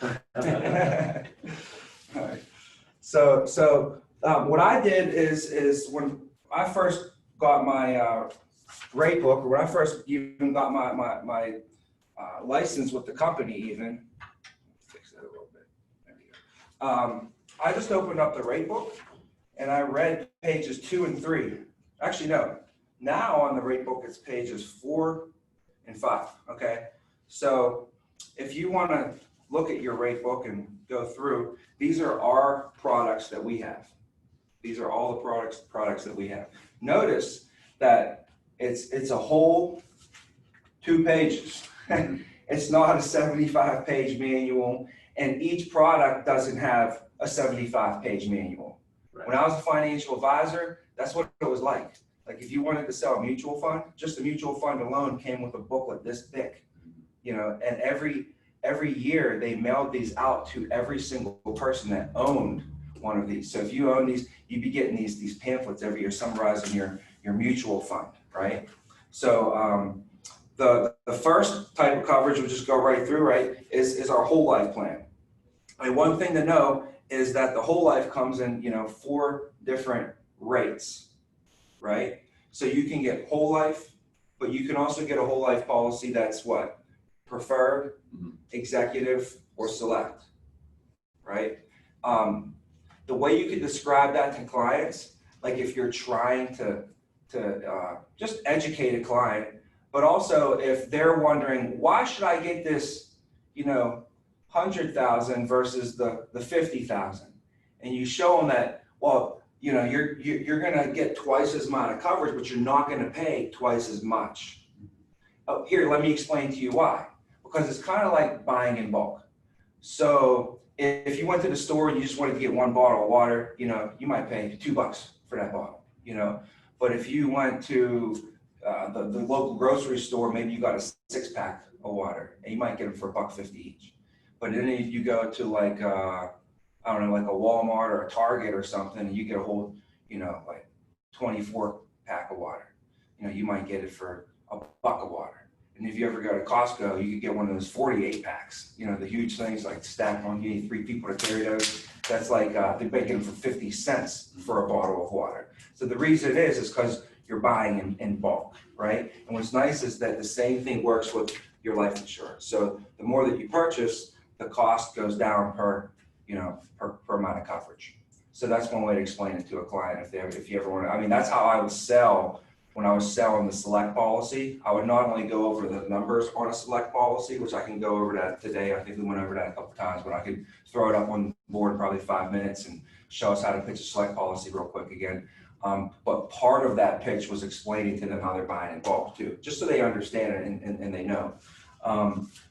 All right. So what I did is when I first got my rate book, or when I first even got my license with the company, even fix that a little bit. There we go. I just opened up the rate book and I read pages 2 and 3. Actually, no. Now on the rate book, it's pages 4 and 5. Okay. So if you want to look at your rate book and go through, these are our products that we have. These are all the products that we have. Notice that it's a whole 2 pages. It's not a 75-page manual, and each product doesn't have a 75-page manual. Right. When I was a financial advisor, that's what it was like. Like if you wanted to sell a mutual fund, just a mutual fund alone came with a booklet this thick, you know, and every year they mailed these out to every single person that owned one of these. So if you own these, you'd be getting these pamphlets every year summarizing your mutual fund, right? So the first type of coverage, we'll just go right through, right, is our whole life plan. And one thing to know is that the whole life comes in, you know, 4 different rates, right? So you can get whole life, but you can also get a whole life policy that's what? Preferred, executive, or select, right? The way you could describe that to clients, like if you're trying to just educate a client, but also if they're wondering, why should I get this, you know, 100,000 versus the 50,000? And you show them that, well, you know, you're gonna get twice as much of coverage, but you're not gonna pay twice as much. Oh, here, let me explain to you why. Because it's kind of like buying in bulk. So if you went to the store and you just wanted to get 1 bottle of water, you know, you might pay $2 for that bottle, you know. But if you went to the local grocery store, maybe you got a 6-pack of water, and you might get them for $1.50 each. But then if you go to like I don't know, like a Walmart or a Target or something, and you get a whole, you know, like 24-pack of water, you know, you might get it for $1 of water. And if you ever go to Costco, you could get one of those 48 packs, you know, the huge things like stacked on, you need 3 people to carry those. That's like, they're making them for 50 cents for a bottle of water. So the reason is because you're buying in bulk, right? And what's nice is that the same thing works with your life insurance. So the more that you purchase, the cost goes down per, you know, per amount of coverage. So that's one way to explain it to a client if you ever want to. I mean, that's how I would sell. When I was selling the select policy, I would not only go over the numbers on a select policy, which I can go over that today. I think we went over that a couple of times, but I could throw it up on the board in probably 5 minutes and show us how to pitch a select policy real quick again. But part of that pitch was explaining to them how they're buying in bulk too, just so they understand it and they know.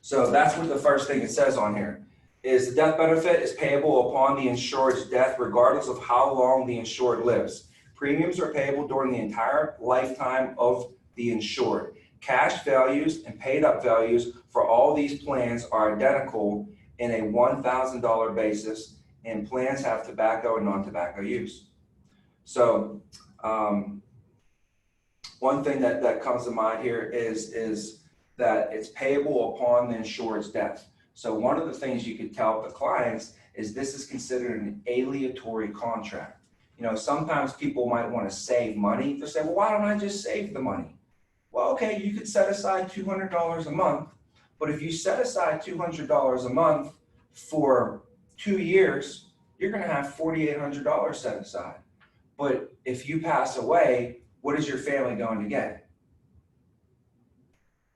So that's what the first thing it says on here is the death benefit is payable upon the insured's death, regardless of how long the insured lives. Premiums are payable during the entire lifetime of the insured. Cash values and paid up values for all these plans are identical in a $1,000 basis, and plans have tobacco and non-tobacco use. So one thing that comes to mind here is that it's payable upon the insured's death. So one of the things you could tell the clients is this is considered an aleatory contract. You know, sometimes people might want to save money. They'll say, well, why don't I just save the money? Well, okay, you could set aside $200 a month, but if you set aside $200 a month for 2 years, you're going to have $4,800 set aside. But if you pass away, what is your family going to get?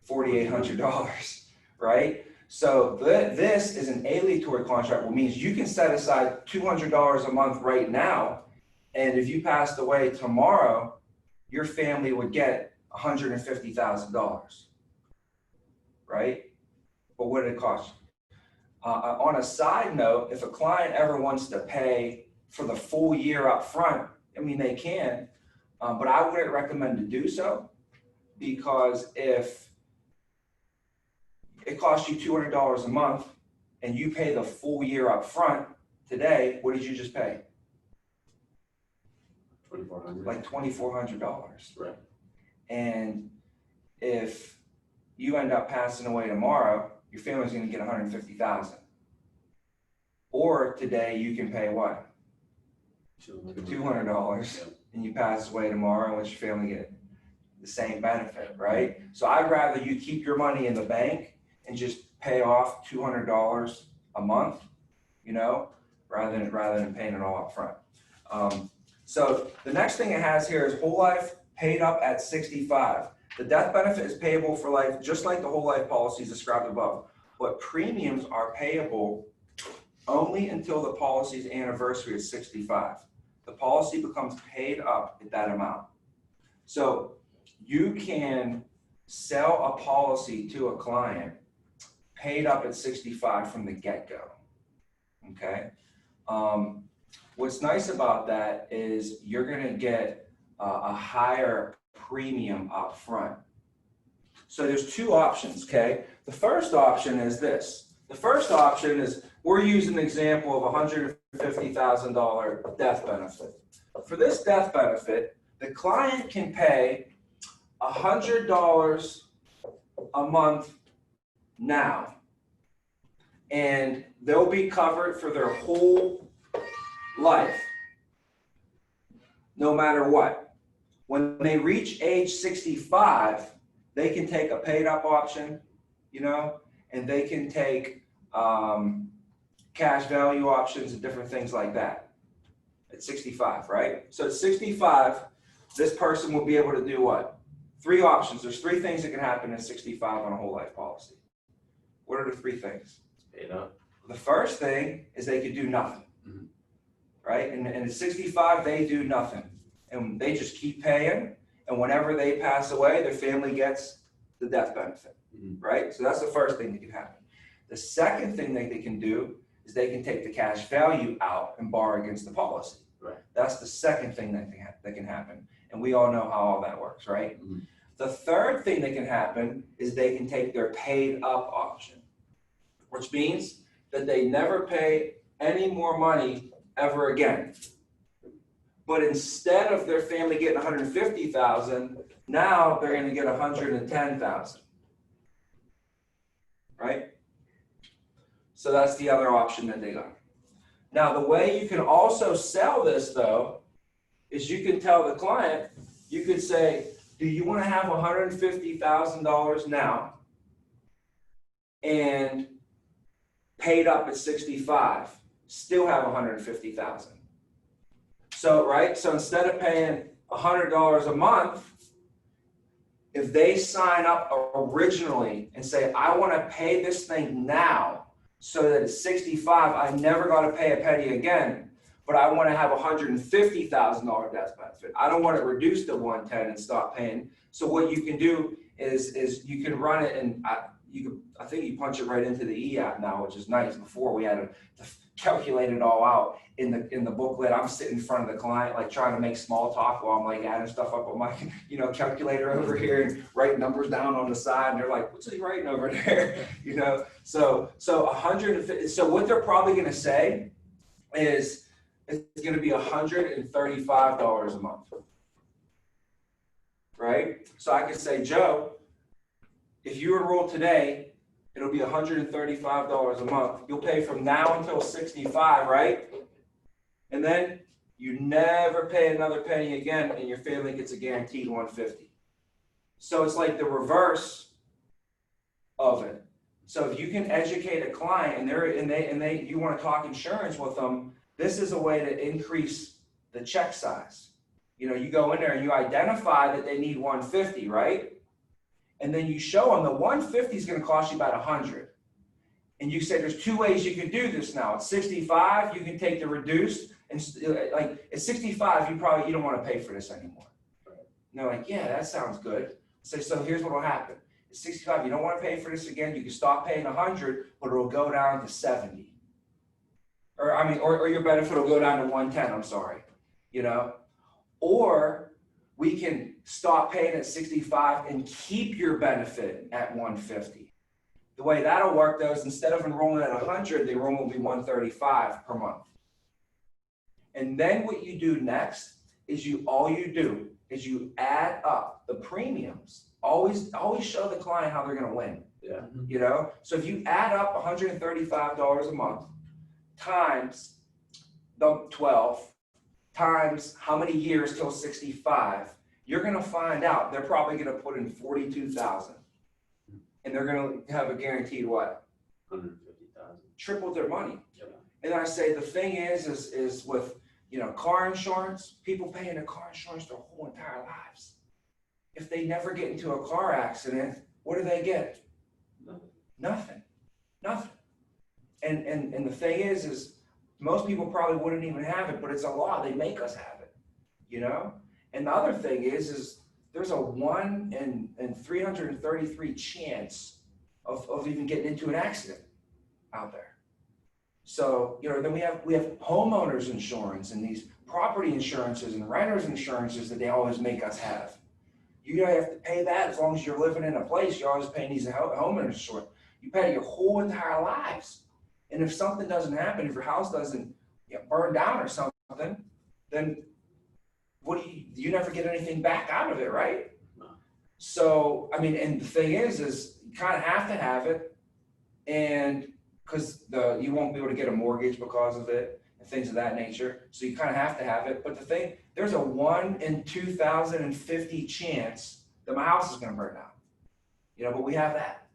$4,800, right? So this is an aleatory contract, which means you can set aside $200 a month right now, and if you passed away tomorrow, your family would get $150,000, right? But what did it cost you? On a side note, if a client ever wants to pay for the full year up front, I mean, they can, but I wouldn't recommend to do so, because if it costs you $200 a month and you pay the full year up front today, what did you just pay? $2,400. Like $2,400. Right. And if you end up passing away tomorrow, your family's going to get $150,000. Or today you can pay what? $200, Yep. and you pass away tomorrow and let your family get the same benefit, right? So I'd rather you keep your money in the bank and just pay off $200 a month, you know, rather than paying it all up front. So the next thing it has here is whole life paid up at 65. The death benefit is payable for life, just like the whole life policies described above, but premiums are payable only until the policy's anniversary is 65. The policy becomes paid up at that amount. So you can sell a policy to a client paid up at 65 from the get-go, okay? What's nice about that is you're gonna get a higher premium up front. So there's two options, okay? The first option is this. The first option is we're using an example of $150,000 death benefit. For this death benefit, the client can pay $100 a month now, and they'll be covered for their whole life, no matter what. When they reach age 65, they can take a paid up option, you know, and they can take cash value options and different things like that at 65, right? So at 65, this person will be able to do what? Three options. There's three things that can happen at 65 on a whole life policy. What are the three things? Paid up. The first thing is they could do nothing, right? And at 65, they do nothing. And they just keep paying. And whenever they pass away, their family gets the death benefit, right? So that's the first thing that can happen. The second thing that they can do is they can take the cash value out and borrow against the policy. Right. That's the second thing that can happen. And we all know how all that works, right? The third thing that can happen is they can take their paid up option, which means that they never pay any more money ever again. But instead of their family getting $150,000, now they're going to get $110,000, right? So that's the other option that they got. Now, the way you can also sell this, though, is you can tell the client, you could say, do you want to have $150,000 now and paid up at 65, still have $150,000? So, right, so instead of paying $100 a month, if they sign up originally and say, I want to pay this thing now so that at 65, I never got to pay a penny again, but I want to have $150,000 death benefit. I don't want to reduce to 110 and stop paying. So what you can do is you can run it, and I think you punch it right into the e-app now, which is nice. Before we had to calculate it all out in the booklet. I'm sitting in front of the client, like trying to make small talk while I'm like adding stuff up on my calculator over here and writing numbers down on the side. And they're like, what's he writing over there? So 150. So what they're probably going to say is it's going to be $135 a month, right? So I could say, Joe, if you enroll today, it'll be $135 a month. You'll pay from now until 65, right? And then you never pay another penny again, and your family gets a guaranteed $150. So it's like the reverse of it. So if you can educate a client and you want to talk insurance with them, this is a way to increase the check size. You go in there and you identify that they need $150, right? And then you show them the $150 is going to cost you about $100. And you say there's two ways you can do this now. At 65, you can take the reduced, and like at 65, you don't want to pay for this anymore. And they're like, yeah, that sounds good. So here's what will happen. At 65, you don't want to pay for this again. You can stop paying $100, but it'll go down to 70. Or your benefit will go down to 110. I'm sorry, Or we can stop paying at 65 and keep your benefit at 150. The way that'll work, though, is instead of enrolling at 100, the enrollment will be 135 per month. And then what you do next is you add up the premiums. Always show the client how they're going to win. Yeah. So if you add up $135 a month times the 12 times how many years till 65, you're going to find out they're probably going to put in 42,000, and they're going to have a guaranteed what? 150,000. Triple their money. Yep. And I say the thing is with car insurance, people paying their car insurance their whole entire lives. If they never get into a car accident, what do they get? Nothing. And the thing is most people probably wouldn't even have it, but it's a law. They make us have it, And the other thing is there's a 1 in 333 chance of even getting into an accident out there. So, then we have homeowners insurance and these property insurances and renters insurances that they always make us have. You don't have to pay that as long as you're living in a place. You're always paying these homeowners insurance. You pay your whole entire lives. And if something doesn't happen, if your house doesn't burn down or something, then what do you never get anything back out of it, right? No. So, and the thing is you kind of have to have it, and because you won't be able to get a mortgage because of it and things of that nature. So you kind of have to have it. But there's a 1 in 2,050 chance that my house is going to burn down. But we have that.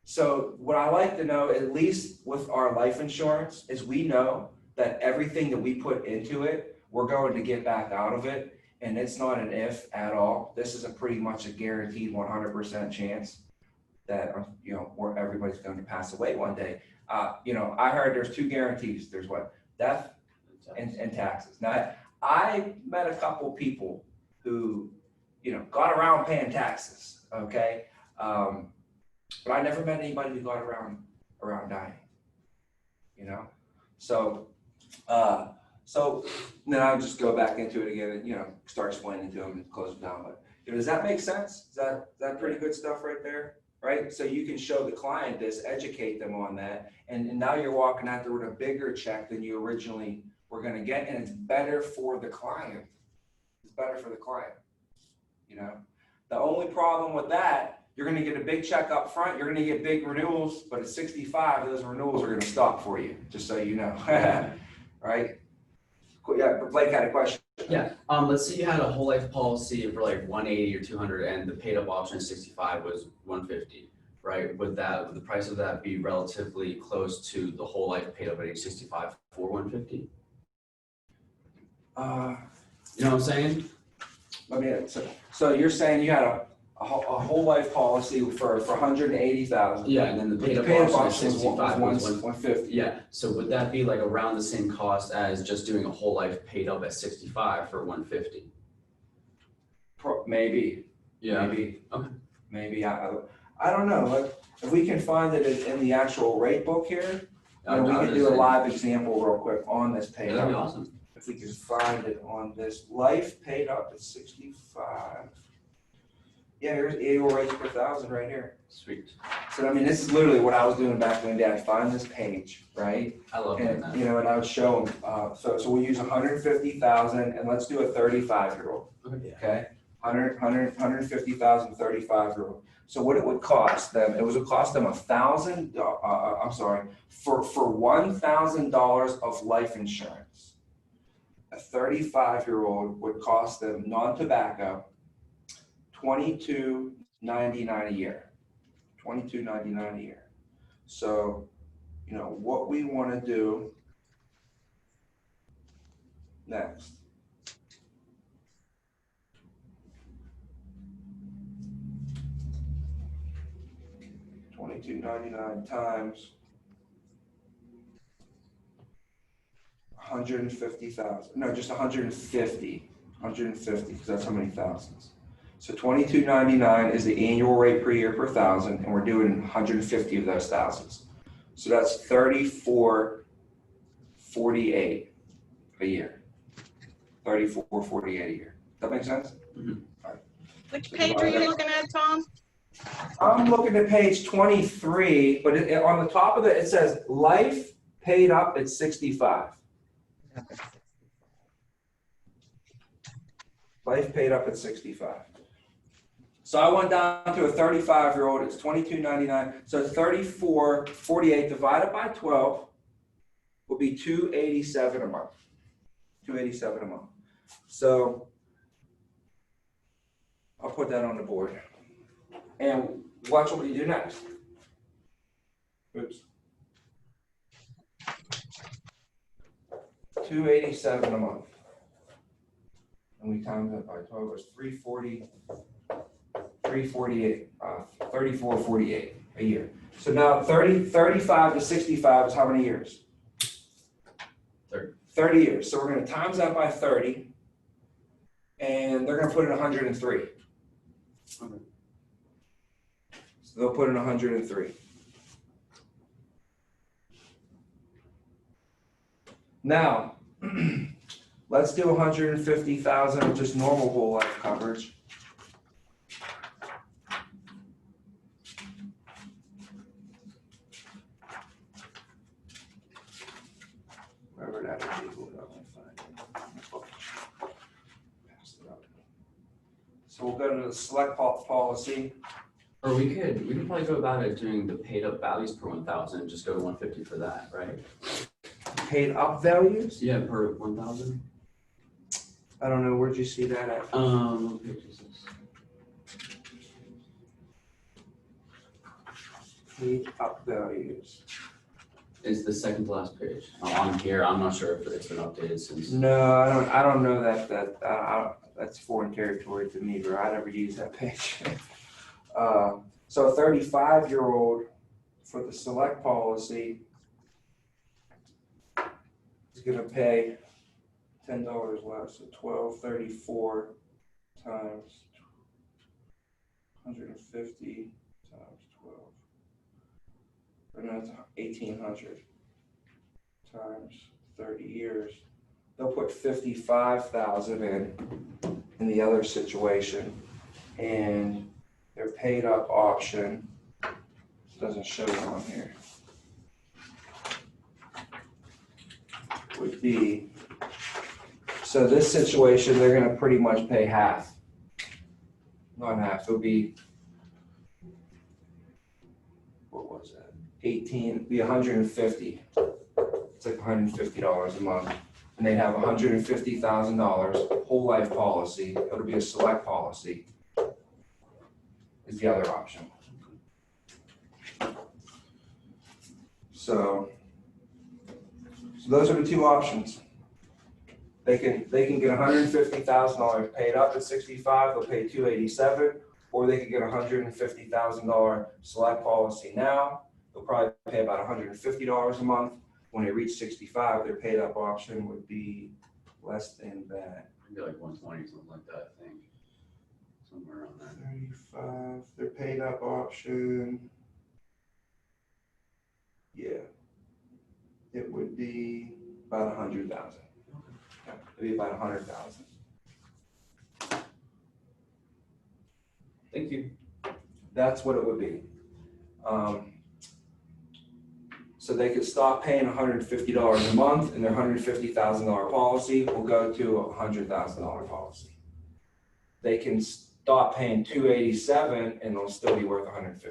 So what I like to know, at least with our life insurance, is we know that everything that we put into it, we're going to get back out of it. And it's not an if at all. This is pretty much a guaranteed 100% chance that, where everybody's going to pass away one day. I heard there's 2 guarantees. There's what? Death and taxes. Now, I met a couple people who, got around paying taxes, okay? But I never met anybody who got around dying, So then I'll just go back into it again and, start explaining to them and close it down. But does that make sense? Is that pretty good stuff right there? Right? So you can show the client this, educate them on that. And now you're walking out there with a bigger check than you originally were going to get. And it's better for the client. It's better for the client. The only problem with that, you're going to get a big check up front. You're going to get big renewals, but at 65, those renewals are going to stop for you, just so you know. Right? Yeah, Blake had a question. Yeah. Let's say you had a whole life policy for like 180 or 200, and the paid up option at 65 was 150, right? Would the price of that be relatively close to the whole life paid up at age 65 for 150? You know what I'm saying? So you're saying you had a whole life policy for 180,000. Yeah, and then the paid up option at 65 was 150. Yeah. So would that be like around the same cost as just doing a whole life paid up at 65 for 150? Maybe. Yeah. Maybe. Okay. Maybe. I don't know. Like, if we can find it in the actual rate book here, we can do a live example real quick on this paid up. That'd be awesome. If we can find it on this life paid up at 65. Yeah, here's annual rates per thousand right here. Sweet. So this is literally what I was doing back when Dad find this page, right? I love and, that. And I would show them. So we'll use 150,000, and let's do a 35-year-old. Okay, 150,000, 35-year-old. So what it would cost them? It would cost them $1,000. I'm sorry, for $1,000 of life insurance. A 35-year-old would cost them non-tobacco $22.99 a year. $22.99 a year. So, what we want to do next. $22.99 times 150,000. No, just 150. 150, because that's how many thousands. So $22.99 is the annual rate per year per thousand, and we're doing 150 of those thousands. So that's $34.48 a year. $34.48 a year. Does that make sense? Mm-hmm. All right. Which page are you looking at, Tom? I'm looking at page 23, but on the top of it says life paid up at 65. Life paid up at 65. So I went down to a 35-year-old. It's $22.99. So it's $34.48 divided by 12. will be $287 a month. $287 a month. So I'll put that on the board. And watch what we do next. Oops. $287 a month. And we times that by 12, it's 340, 348, 3448 a year. So now 35 to 65 is how many years? 30 years. So we're going to times that by 30, and they're going to put in 103. Okay. So they'll put in 103. Now, let's do 150,000 of just normal whole life coverage. Wherever that would be, we'll find it. Pass it up. So we'll go to the select policy. Or we could probably go about it doing the paid up values per 1,000, just go to 150 for that, right? Paid up values? Yeah, per 1,000. I don't know, where'd you see that at? What page is this? Paid up values. It's the second to last page. On here, I'm not sure if it's been updated since. No, I don't know that's foreign territory to me, bro. I never use that page. So a 35-year-old for the select policy is going to pay $10 less, so 1234 times 150 times 12. Or no, it's 1,800 times 30 years. They'll put 55,000 in the other situation, and their paid up option doesn't show it on here. Would be, so this situation, they're going to pretty much pay half. Not half, it'll be, what was that? 18, be 150. It's like $150 a month. And they'd have $150,000 whole life policy. It'll be a select policy. Is the other option. So those are the two options. They can get $150,000 paid up at 65. They'll pay $287, or they could get $150,000 select policy now. They'll probably pay about $150 a month. When they reach 65, their paid up option would be less than that. Maybe like 120, something like that, I think. Somewhere around that. 35, their paid up option. Yeah. It would be about 100,000. Yeah, it'd be about 100,000. Thank you. That's what it would be. So they could stop paying $150 a month, and their $150,000 policy will go to a $100,000 policy. They can stop paying $287, and they'll still be worth $150.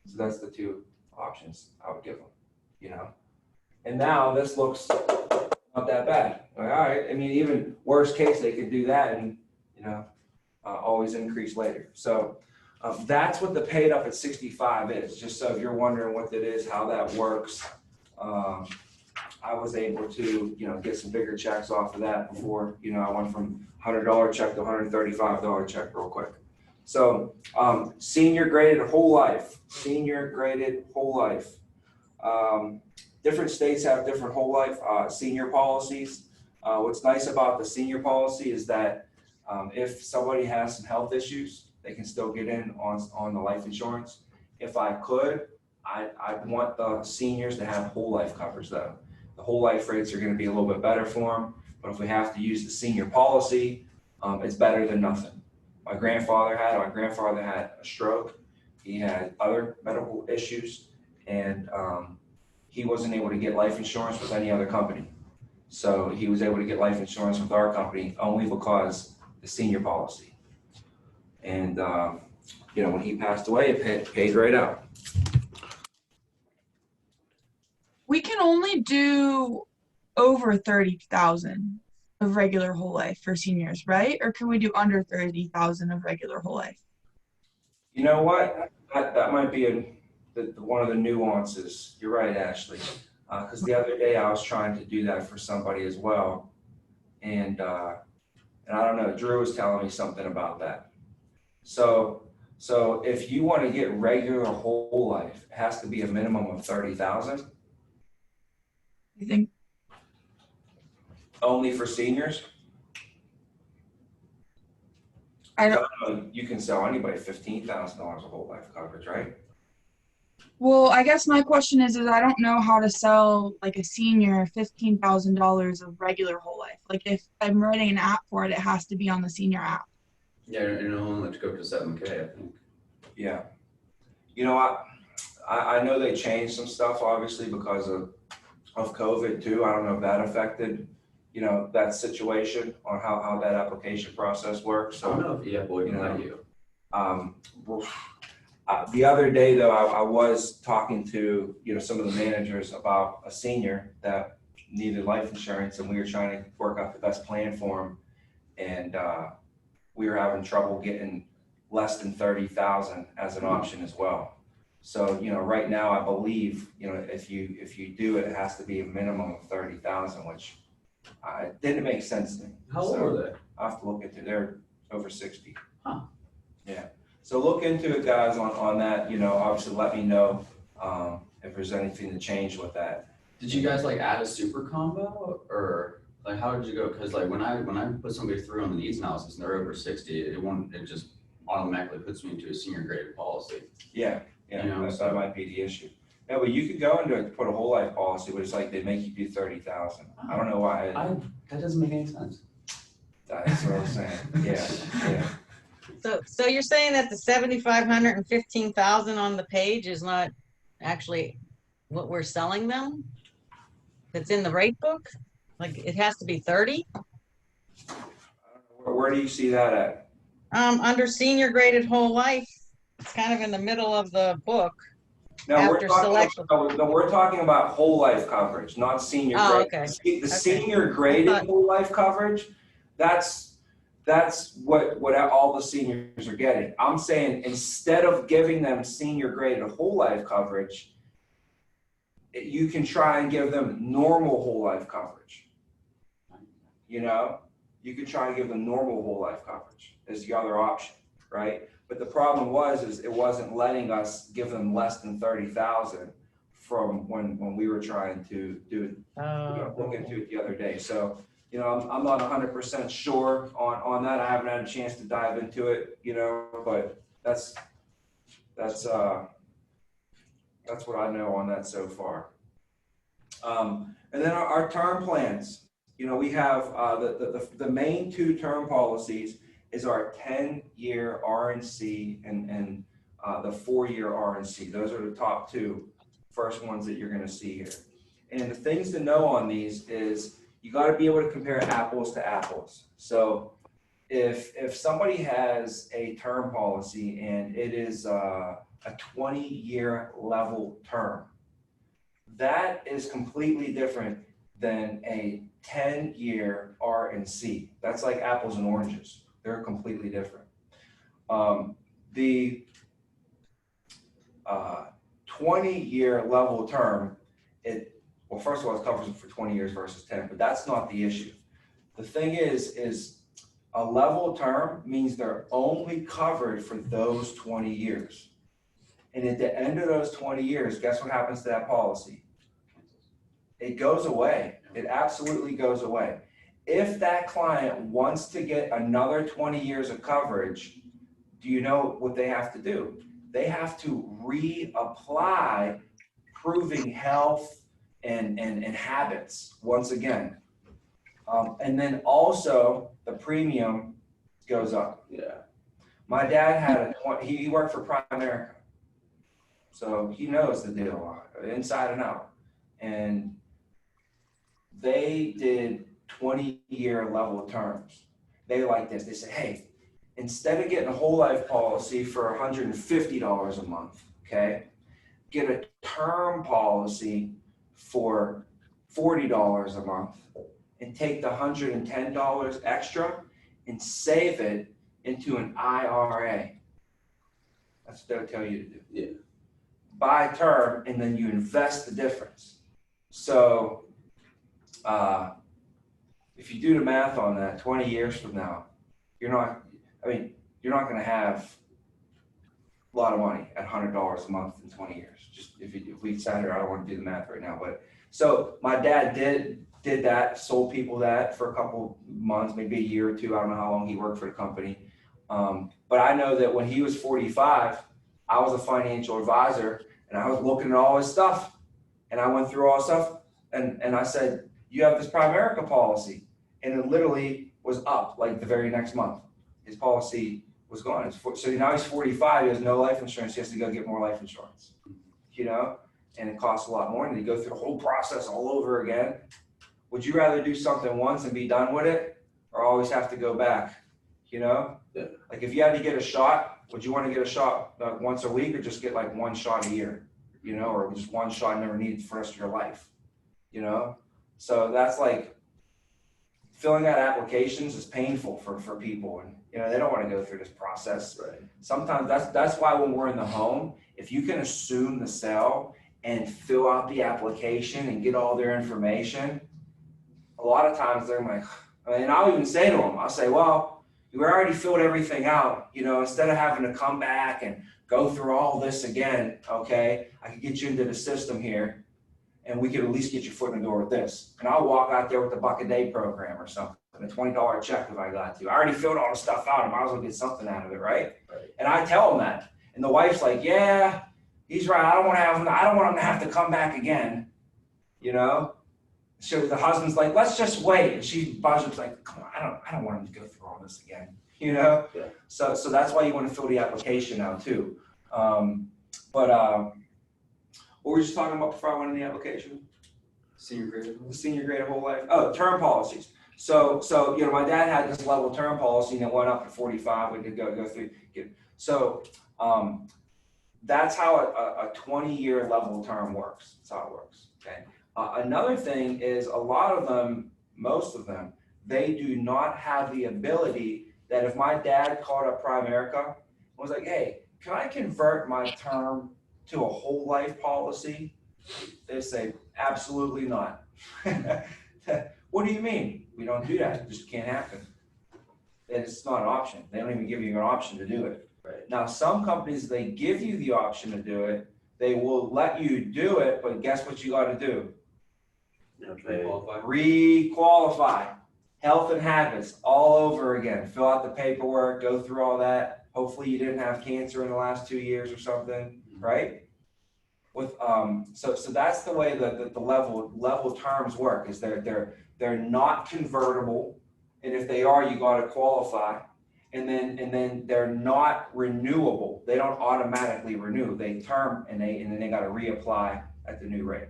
So that's the two options I would give them, you know. And now this looks not that bad. Like, all right, I mean, even worst case, they could do that, and you know, always increase later. So that's what the paid up at 65 is. Just so if you're wondering what that is, how that works, I was able to, you know, get some bigger checks off of that before, you know, I went from $100 check to $135 check real quick. So senior graded whole life, different states have different whole life senior policies. What's nice about the senior policy is that if somebody has some health issues, they can still get in on the life insurance. If I could, I'd want the seniors to have whole life coverage though. The whole life rates are going to be a little bit better for them, but if we have to use the senior policy, it's better than nothing. My grandfather had a stroke. He had other medical issues, and he wasn't able to get life insurance with any other company. So he was able to get life insurance with our company only because the senior policy. And you know, when he passed away, it paid right out. We can only do over 30,000 of regular whole life for seniors, right? Or can we do under 30,000 of regular whole life? You know what? That might be one of the nuances. You're right, Ashley. Because the other day I was trying to do that for somebody as well, and I don't know. Drew was telling me something about that. So if you want to get regular whole life, it has to be a minimum of 30,000 I think only for seniors. I don't. You can sell anybody $15,000 of whole life coverage, right? Well, I guess my question is I don't know how to sell like a senior $15,000 of regular whole life. Like if I'm writing an app for it, it has to be on the senior app. Yeah, and it'll only let you go up to 7K, I think. Yeah. You know, I know they changed some stuff obviously because of COVID too. I don't know if that affected, you know, that situation on how that application process works. I don't So, know if the app will even let you. well, the other day though, I was talking to, you know, some of the managers about a senior that needed life insurance, and we were trying to work out the best plan for him. And we were having trouble getting less than 30,000 as an option as well. So, you know, right now I believe, you know, if you do it, it has to be a minimum of 30,000, which didn't make sense to me. How old are they? I have to look into. They're over 60. Huh. Yeah. So look into it, guys, on that. You know, obviously let me know if there's anything to change with that. Did you guys like add a super combo, or like how did you go? Because like when I put somebody through on the needs analysis and they're over 60, it just automatically puts me into a senior graded policy. Yeah, You know, that might be the issue. Yeah, but you could go into it to put a whole life policy, but it's like they make you do 30,000. I don't know why. That doesn't make any sense. That's what I'm saying. Yeah. So you're saying that the 7,500 and 15,000 on the page is not actually what we're selling them? That's in the rate book? Like it has to be 30? Where do you see that at? Under senior graded whole life, it's kind of in the middle of the book. No, After selection. we're talking about whole life coverage, not senior Oh, grade. okay. The senior graded whole life coverage, that's what all the seniors are getting. I'm saying instead of giving them senior graded whole life coverage, you can try and give them normal whole life coverage. You know, you could try and give them normal whole life coverage as the other option, right? But the problem is it wasn't letting us give them less than 30,000 from when we were trying to look into it the other day. So, you know, I'm not 100% sure on that. I haven't had a chance to dive into it, you know, but that's what I know on that so far. And then our term plans, you know, we have the main two term policies is our 10-year RNC and the 4-year RNC. Those are the top two first ones that you're going to see here. And the things to know on these is you got to be able to compare apples to apples. So if somebody has a term policy and it is a 20-year level term, that is completely different than a 10-year RNC. That's like apples and oranges. They're completely different. The 20-year level term, well, first of all, it covers it for 20 years versus 10, but that's not the issue. The thing is a level term means they're only covered for those 20 years. And at the end of those 20 years, guess what happens to that policy? It goes away. It absolutely goes away. If that client wants to get another 20 years of coverage, do you know what they have to do? They have to reapply proving health and habits once again. And then also the premium goes up. Yeah. My dad had he worked for Primerica. So he knows the deal inside and out. And they did 20-year level terms. They like this. They say, hey, instead of getting a whole life policy for $150 a month, okay, get a term policy for $40 a month and take the $110 extra and save it into an IRA. That's what they'll tell you to do. Yeah. Buy term and then you invest the difference. So if you do the math on that, 20 years from now, you're not going to have a lot of money at $100 a month in 20 years. Just if we sat here, I don't want to do the math right now, but so my dad did that, sold people that for a couple months, maybe a year or two. I don't know how long he worked for the company. But I know that when he was 45, I was a financial advisor and I was looking at all his stuff and I went through all his stuff and I said, you have this Primerica policy. And it literally was up like the very next month. His policy was gone. So now he's 45, he has no life insurance, he has to go get more life insurance, you know? And it costs a lot more and you go through the whole process all over again. Would you rather do something once and be done with it or always have to go back, you know? Yeah. Like if you had to get a shot, would you want to get a shot once a week or just get like one shot a year, you know, or just one shot never needed for the rest of your life, you know? So that's like, filling out applications is painful for people and, you know, they don't want to go through this process. Right. Sometimes that's why when we're in the home, if you can assume the sale and fill out the application and get all their information, a lot of times they're like, and I'll even say to them, I'll say, well, you already filled everything out, you know, instead of having to come back and go through all this again, okay, I could get you into the system here and we could at least get your foot in the door with this. And I'll walk out there with the buck a day program or something, a $20 check if I got to. I already filled all the stuff out, I might as well get something out of it, right? And I tell them that. And the wife's like, yeah, he's right, I don't want him to have to come back again, you know? So the husband's like, let's just wait. And she buzzes like, come on, I don't want him to go through all this again, you know? Yeah. So that's why you want to fill the application now too. What were we just talking about before I went in the application? Senior grade. The senior grade of whole life. Oh, term policies. So you know, my dad had this level term policy and it went up to 45. We could go through. So that's how a 20-year level term works. That's how it works. Okay. Another thing is a lot of them, most of them, they do not have the ability that if my dad called up Primerica and was like, hey, can I convert my term to a whole life policy? They say, absolutely not. What do you mean? We don't do that. It just can't happen. It's not an option. They don't even give you an option to do it. Right. Now, some companies, they give you the option to do it. They will let you do it, but guess what you got to do? Re-qualify. Health and habits all over again. Fill out the paperwork, go through all that. Hopefully you didn't have cancer in the last 2 years or something, right? With so that's the way that the level terms work. Is they're not convertible, and if they are, you got to qualify. And then they're not renewable. They don't automatically renew. They term and then they got to reapply at the new rate.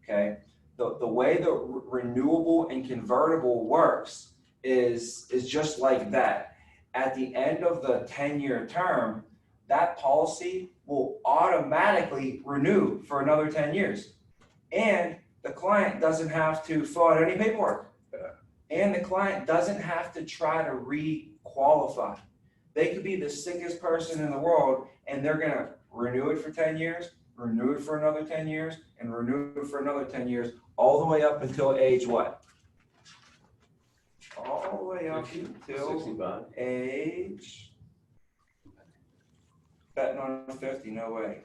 Okay. The way the renewable and convertible works is just like that. At the end of the 10-year term, that policy will automatically renew for another 10 years. And the client doesn't have to fill out any paperwork. And the client doesn't have to try to re-qualify. They could be the sickest person in the world and they're gonna renew it for 10 years, renew it for another 10 years, and renew it for another 10 years, all the way up until age what? All the way up until 65. age, betting on 50, no way.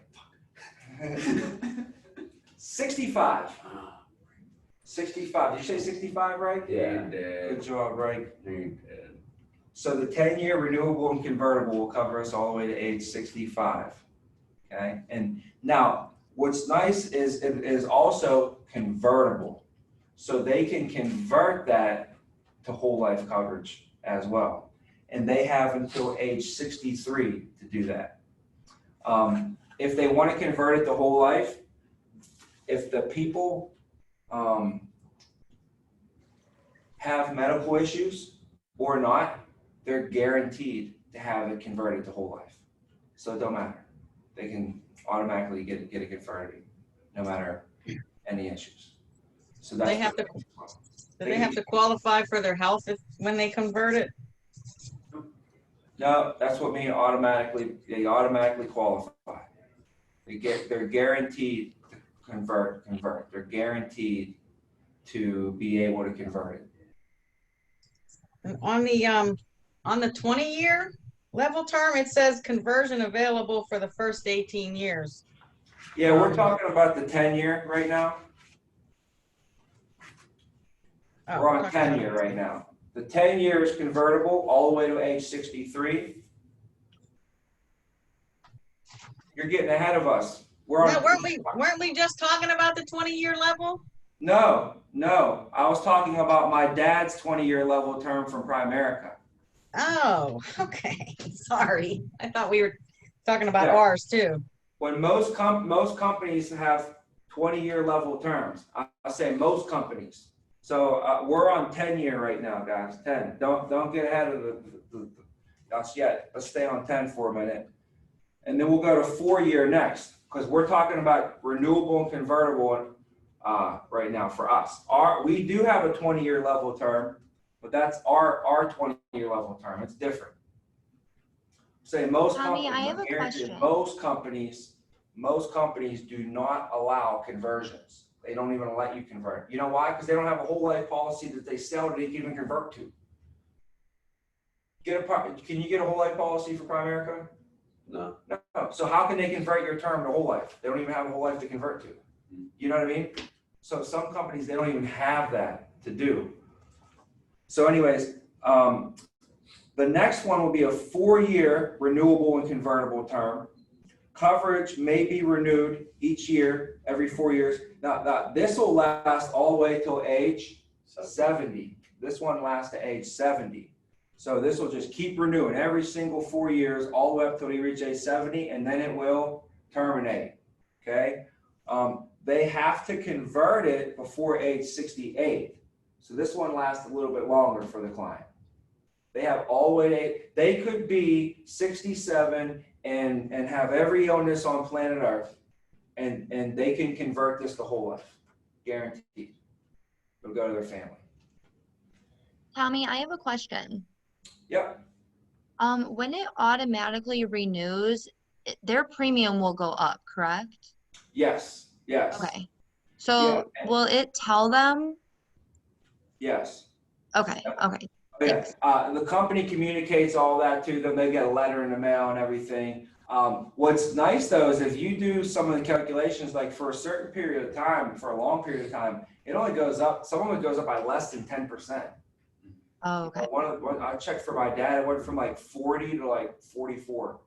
65. 65. Did you say 65, right? Yeah. Good job, right? Good. So the 10-year renewable and convertible will cover us all the way to age 65. Okay. And now what's nice is it is also convertible. So they can convert that to whole life coverage as well. And they have until age 63 to do that. If they want to convert it to whole life, if the people have medical issues or not, they're guaranteed to have it converted to whole life. So it don't matter. They can automatically get it converted no matter any issues. So They that's. have to, do they have to qualify for their health when they convert it? No, that's what means automatically, they automatically qualify. They're guaranteed to convert. They're guaranteed to be able to convert it. And on the 20-year level term, it says conversion available for the first 18 years. Yeah, we're talking about the 10-year right now. Oh, We're on talking about 10-year right now. The 10-year is convertible all the way to age 63. You're getting ahead of us. We're on. No, weren't we just talking about the 20-year level? No. I was talking about my dad's 20-year level term from Primerica. Oh, okay. Sorry. I thought we were talking about Yeah. ours too. When most companies have 20-year level terms, I say most companies. So we're on 10-year right now, guys. 10. Don't get ahead of us yet. Let's stay on 10 for a minute, and then we'll go to 4-year next, because we're talking about renewable and convertible right now for us. We do have a 20-year level term, but that's our 20-year level term. It's different. Say most Tommy, companies, I have a question. most companies do not allow conversions. They don't even let you convert. You know why? Because they don't have a whole life policy that they sell that they can even convert to. Can you get a whole life policy for Primerica? No. No. So how can they convert your term to whole life? They don't even have a whole life to convert to. You know what I mean? So some companies, they don't even have that to do. So anyways, the next one will be a 4-year renewable and convertible term. Coverage may be renewed each year, every 4 years. Now this will last all the way till age 70. This one lasts to age 70. So this will just keep renewing every single 4 years, all the way up till you reach age 70, and then it will terminate. Okay? They have to convert it before age 68. So this one lasts a little bit longer for the client. They have all the way to, they could be 67 and have every illness on planet Earth, and they can convert this to whole life, guaranteed. It'll go to their family. Tommy, I have a question. Yep. When it automatically renews, their premium will go up, correct? Yes. Okay. So Yeah. will it tell them? Yes. Okay. Okay. Yes. The company communicates all that to them. They get a letter in the mail and everything. What's nice though is if you do some of the calculations, like for a certain period of time, for a long period of time, it only goes up. Some of it goes up by less than 10%. Oh, okay. I checked for my dad. It went from like 40 to like 44,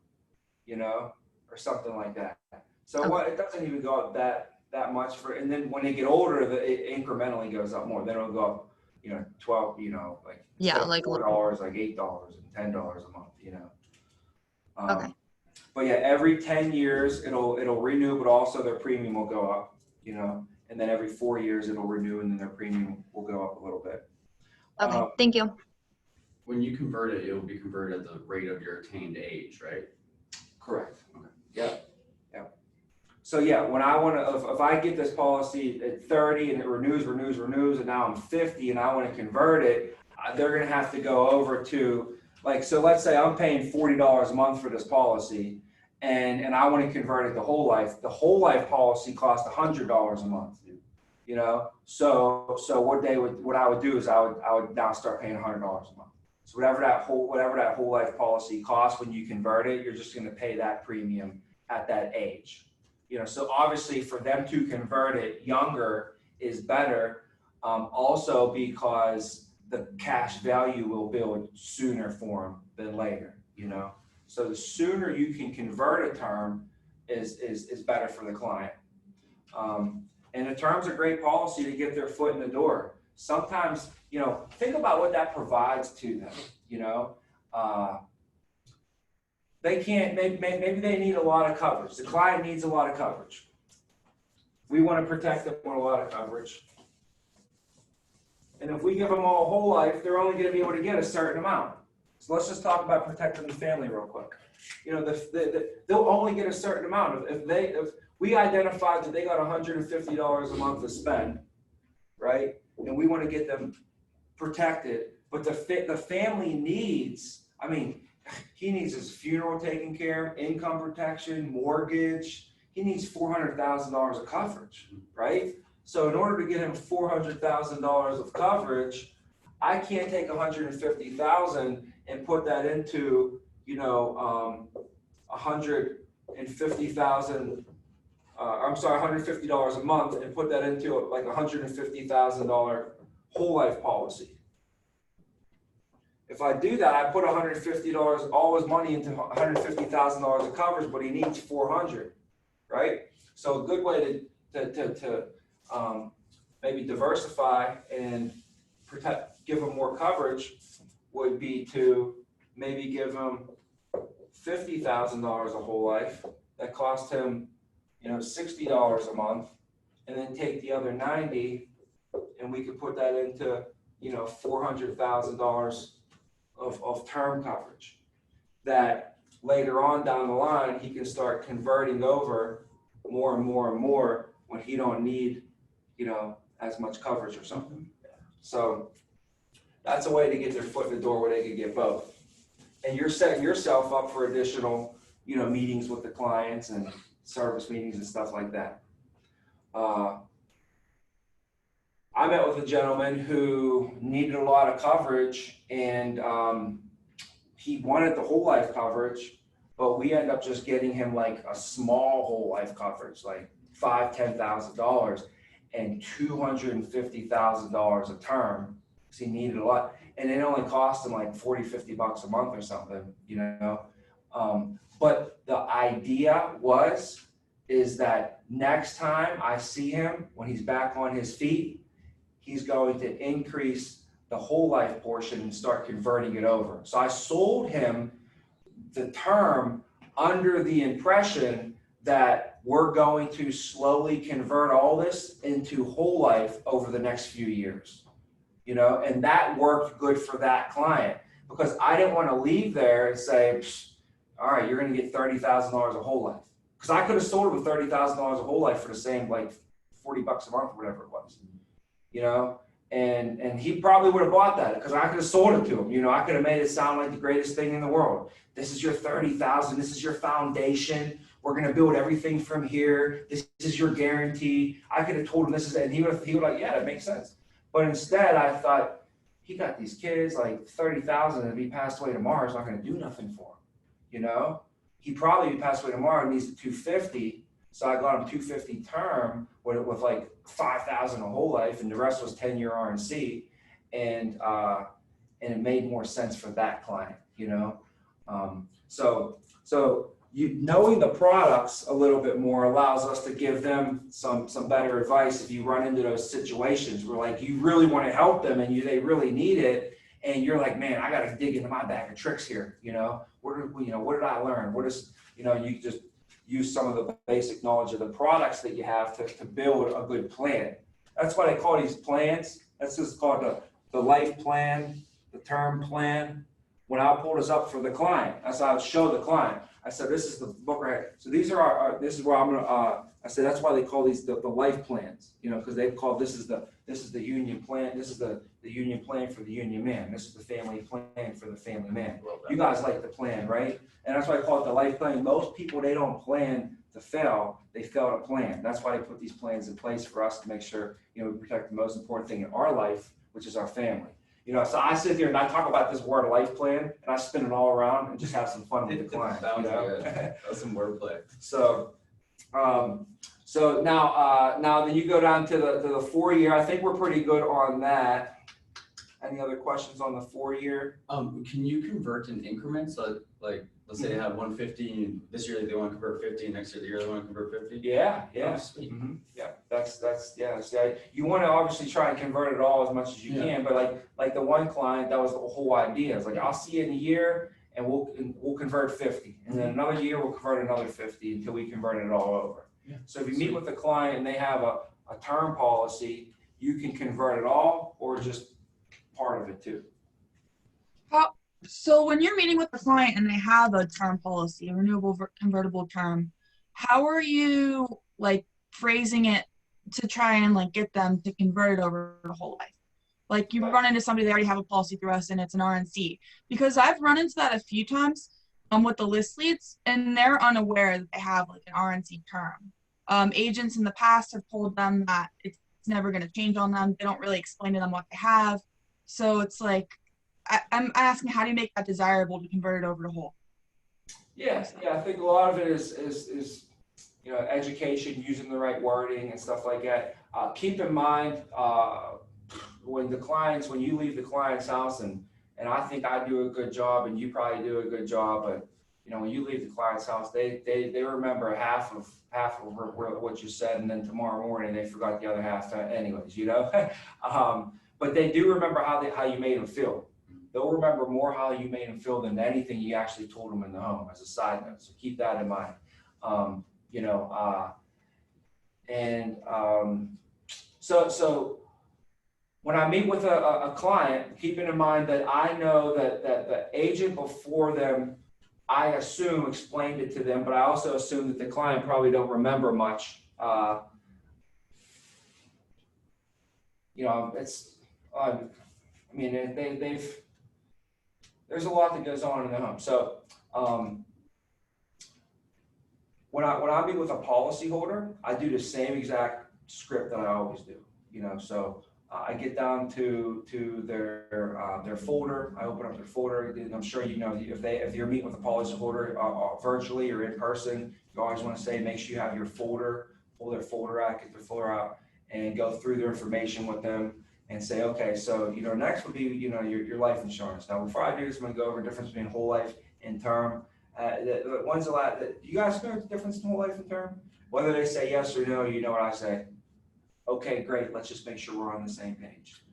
or something like that. So Okay. it doesn't even go up that much and then when they get older, it incrementally goes up more. Then it'll go up, 12, like Yeah, like like $4, like $8 and $10 a month, Okay. But yeah, every 10 years it'll renew, but also their premium will go up, and then every 4 years it'll renew, and then their premium will go up a little bit. Okay. Thank you. When you convert it, it will be converted at the rate of your attained age, right? Correct. Okay. Yeah. So yeah, when I want to, if I get this policy at 30 and it renews, and now I'm 50 and I want to convert it, they're going to have to go over to so let's say I'm paying $40 a month for this policy, and I want to convert it to whole life. The whole life policy costs $100 a month. So what I would do is I would now start paying $100 a month. So whatever that whole life policy costs when you convert it, you're just going to pay that premium at that age. So obviously for them to convert it younger is better, also because the cash value will build sooner for them than later, So the sooner you can convert a term is better for the client. And the term's a great policy to get their foot in the door. Sometimes, think about what that provides to them, They can't, maybe they need a lot of coverage. The client needs a lot of coverage. We want to protect them with a lot of coverage. And if we give them all whole life, they're only going to be able to get a certain amount. So let's just talk about protecting the family real quick. They'll only get a certain amount. If we identified that they got $150 a month to spend, right? And we want to get them protected, but the family needs, I mean, he needs his funeral taken care of, income protection, mortgage. He needs $400,000 of coverage, right? So in order to get him $400,000 of coverage, I can't take $150,000 and put that into, $150,000. I'm sorry, $150 a month, and put that into like $150,000 whole life policy. If I do that, I put $150, all his money into $150,000 of coverage, but he needs $400,000, right? So a good way to maybe diversify and give him more coverage would be to maybe give him $50,000 a whole life that cost him, $60 a month, and then take the other 90, and we could put that into, $400,000 of term coverage that later on down the line, he can start converting over more and more and more when he don't need, as much coverage or something. So that's a way to get their foot in the door where they can get both. And you're setting yourself up for additional, meetings with the clients and service meetings and stuff like that. I met with a gentleman who needed a lot of coverage, and he wanted the whole life coverage, but we ended up just getting him like a small whole life coverage, like $5,000-$10,000 and $250,000 a term, because he needed a lot, and it only cost him like $40-$50 a month or something, But the idea is that next time I see him, when he's back on his feet, he's going to increase the whole life portion and start converting it over. So I sold him the term under the impression that we're going to slowly convert all this into whole life over the next few years, and that worked good for that client, because I didn't want to leave there and say, all right, you're going to get $30,000 a whole life. Because I could have sold him $30,000 a whole life for the same, like $40 a month or whatever it was. And he probably would have bought that, because I could have sold it to him. I could have made it sound like the greatest thing in the world. This is your $30,000. This is your foundation. We're going to build everything from here. This is your guarantee. I could have told him this is it. And he would like, yeah, that makes sense. But instead I thought, he got these kids, like $30,000, and if he passed away tomorrow, it's not going to do nothing for him. He probably, if he passed away tomorrow, needs the $250,000. So I got him $250,000 term with like $5,000 a whole life, and the rest was 10-year RNC, and it made more sense for that client, So knowing the products a little bit more allows us to give them some better advice if you run into those situations where like you really want to help them and they really need it, and you're like, man, I got to dig into my bag of tricks here. What did I learn? You just use some of the basic knowledge of the products that you have to build a good plan. That's why they call these plans. That's just called the life plan, the term plan. When I pull this up for the client, that's how I show the client. I said, this is the book right here. So these are this is where I'm gonna, I said, that's why they call these the life plans, because they call this is the union plan. This is the union plan for the union man. This is the family plan for the family man. You guys like the plan, right? And that's why I call it the life plan. Most people, they don't plan to fail, they fail to plan. That's why they put these plans in place for us to make sure, we protect the most important thing in our life, which is our family. So I sit here and I talk about this word life plan, and I spin it all around and just have some fun with the client. That's some wordplay. So now then you go down to the 4-year. I think we're pretty good on that. Any other questions on the 4-year? Can you convert in increments? Like let's say they have 150, and this year they want to convert 50, and next year they want to convert 50. Yeah. Oh, sweet. Mm-hmm. Yeah, that's yeah. See, you want to obviously try and convert it all as much as you can, but like the one client, that was the whole idea. It's like, I'll see you in a year, and we'll convert 50, and then another year we'll convert another 50 until we convert it all over. Yeah. So if you meet with the client and they have a term policy, you can convert it all or just part of it too. So when you're meeting with the client and they have a term policy, a renewable convertible term, how are you like phrasing it to try and like get them to convert it over to whole life. Like you run into somebody, they already have a policy through us and it's an RNC. Because I've run into that a few times with the list leads, and they're unaware that they have like an RNC term. Agents in the past have told them that it's never going to change on them. They don't really explain to them what they have. So it's like, I'm asking, how do you make that desirable to convert it over to whole? Yeah, I think a lot of it is education, using the right wording and stuff like that. Keep in mind when you leave the client's house, and I think I do a good job, and you probably do a good job, but when you leave the client's house, they remember half of what you said, and then tomorrow morning they forgot the other half anyways, but they do remember how you made them feel. They'll remember more how you made them feel than anything you actually told them in the home, as a side note. So keep that in mind. So when I meet with a client, keeping in mind that I know that the agent before them, I assume, explained it to them, but I also assume that the client probably don't remember much. There's a lot that goes on in the home. So when I meet with a policyholder, I do the same exact script that I always do. So I get down to their folder. I open up their folder. And I'm sure if you're meeting with a policyholder virtually or in person, you always want to say make sure you have your folder, pull their folder out, get their folder out, and go through their information with them. And say, okay, so next would be your life insurance. Now, before I do this, I'm going to go over the difference between whole life and term. You guys know the difference in whole life and term? Whether they say yes or no, you know what I say. Okay, great. Let's just make sure we're on the same page.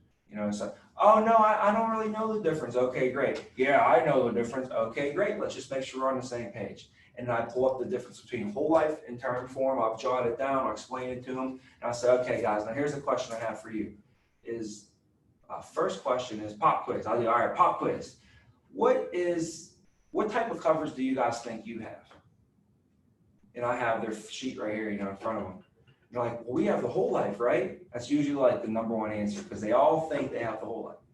So, oh no, I don't really know the difference. Okay, great. Yeah, I know the difference. Okay, great. Let's just make sure we're on the same page. And then I pull up the difference between whole life and term form. I'll jot it down. I'll explain it to them. And I'll say, okay, guys, now here's the question I have for you. First question is pop quiz. All right, pop quiz. What type of coverage do you guys think you have? And I have their sheet right here, in front of them. They're like, well, we have the whole life, right? That's usually like the number one answer, because they all think they have the whole life,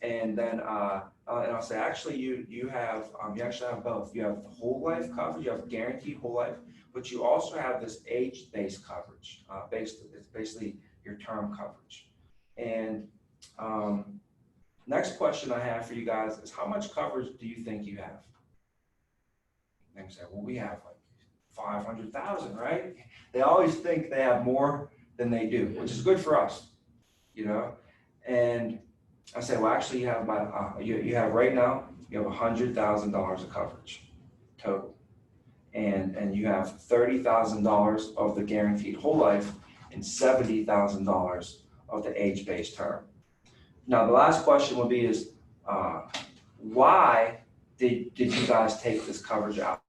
And then and I'll say, actually, you actually have both. You have the whole life coverage. You have guaranteed whole life, but you also have this age-based coverage. It's basically your term coverage. And next question I have for you guys is, how much coverage do you think you have? And they say, well, we have like 500,000, right? They always think they have more than they do, which is good for us, And I say, well, actually, you have about you have right now, you have $100,000 of coverage total, and you have $30,000 of the guaranteed whole life and $70,000 of the age-based term. Now, the last question would be why did you guys take this coverage out?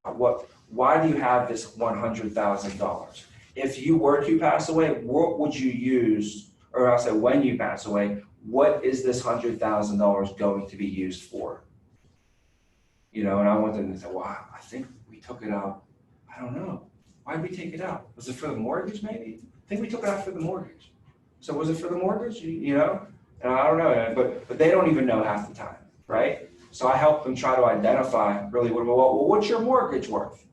Why do you have this $100,000? If you were to pass away, what would you use, or I'll say when you pass away, what is this $100,000 going to be used for? And I want them to say, well, I think we took it out. I don't know. Why did we take it out? Was it for the mortgage maybe? I think we took it out for the mortgage. So was it for the mortgage? And I don't know, but they don't even know half the time, right? So I help them try to identify really what's your mortgage worth?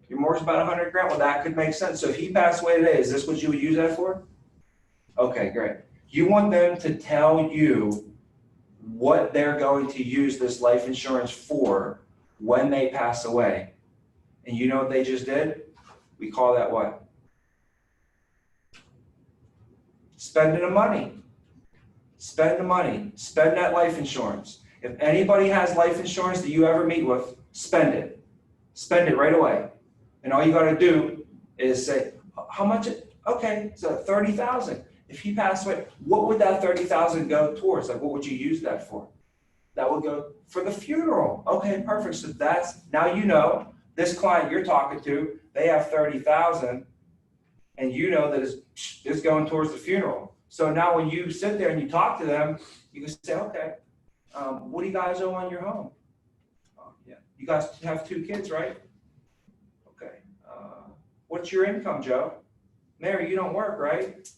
Your mortgage about $100,000. Well, that could make sense. So if he passed away today, is this what you would use that for? Okay, great. You want them to tell you what they're going to use this life insurance for when they pass away. And you know what they just did? We call that what? Spending the money. Spend the money. Spend that life insurance. If anybody has life insurance that you ever meet with, spend it. Spend it right away. And all you got to do is say, how much? Okay, so $30,000. If he passed away, what would that $30,000 go towards? Like, what would you use that for? That would go for the funeral. Okay, perfect. So now this client you're talking to, they have $30,000, and that it's going towards the funeral. So now when you sit there and you talk to them, you can say, okay, what do you guys owe on your home? Yeah, you guys have 2 kids, right? Okay. What's your income, Joe? Mary, you don't work, right?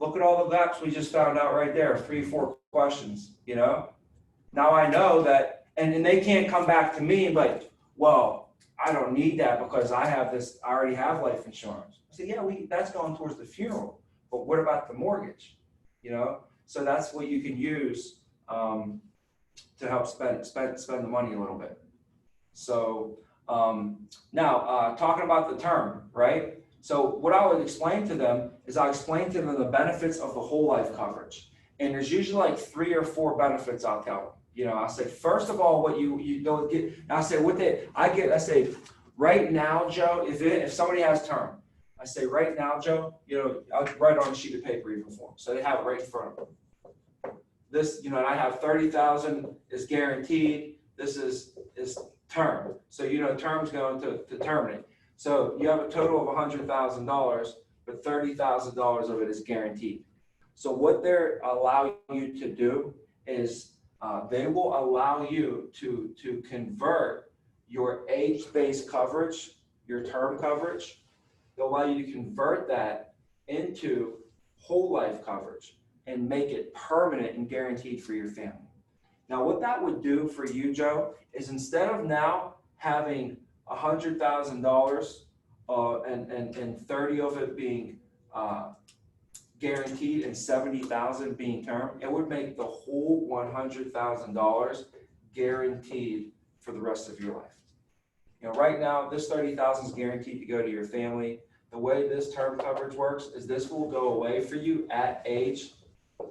Look at all the gaps we just found out right there, 3, 4 questions, you know? Now I know that, and they can't come back to me and be like, well, I don't need that because I have this, I already have life insurance. I say, yeah, that's going towards the funeral, but what about the mortgage? You know? So that's what you can use to help spend the money a little bit. So now talking about the term, right? So what I would explain to them is I explain to them the benefits of the whole life coverage. And there's usually like 3 or 4 benefits I'll tell them. You know, I say, first of all, what you don't get, and I say, I say, right now, Joe, if somebody has term, I say, right now, Joe, you know, I'll write on a sheet of paper even for them. So they have it right in front of them. This, you know, and I have 30,000 is guaranteed. This is term. So, you know, term's going to terminate. So you have a total of $100,000, but $30,000 of it is guaranteed. So what they're allowing you to do is they will allow you to convert your age-based coverage, your term coverage. They'll allow you to convert that into whole life coverage and make it permanent and guaranteed for your family. Now, what that would do for you, Joe, is instead of now having $100,000 and 30 of it being guaranteed and 70,000 being term, it would make the whole $100,000 guaranteed for the rest of your life. You know, right now, this 30,000 is guaranteed to go to your family. The way this term coverage works is this will go away for you at age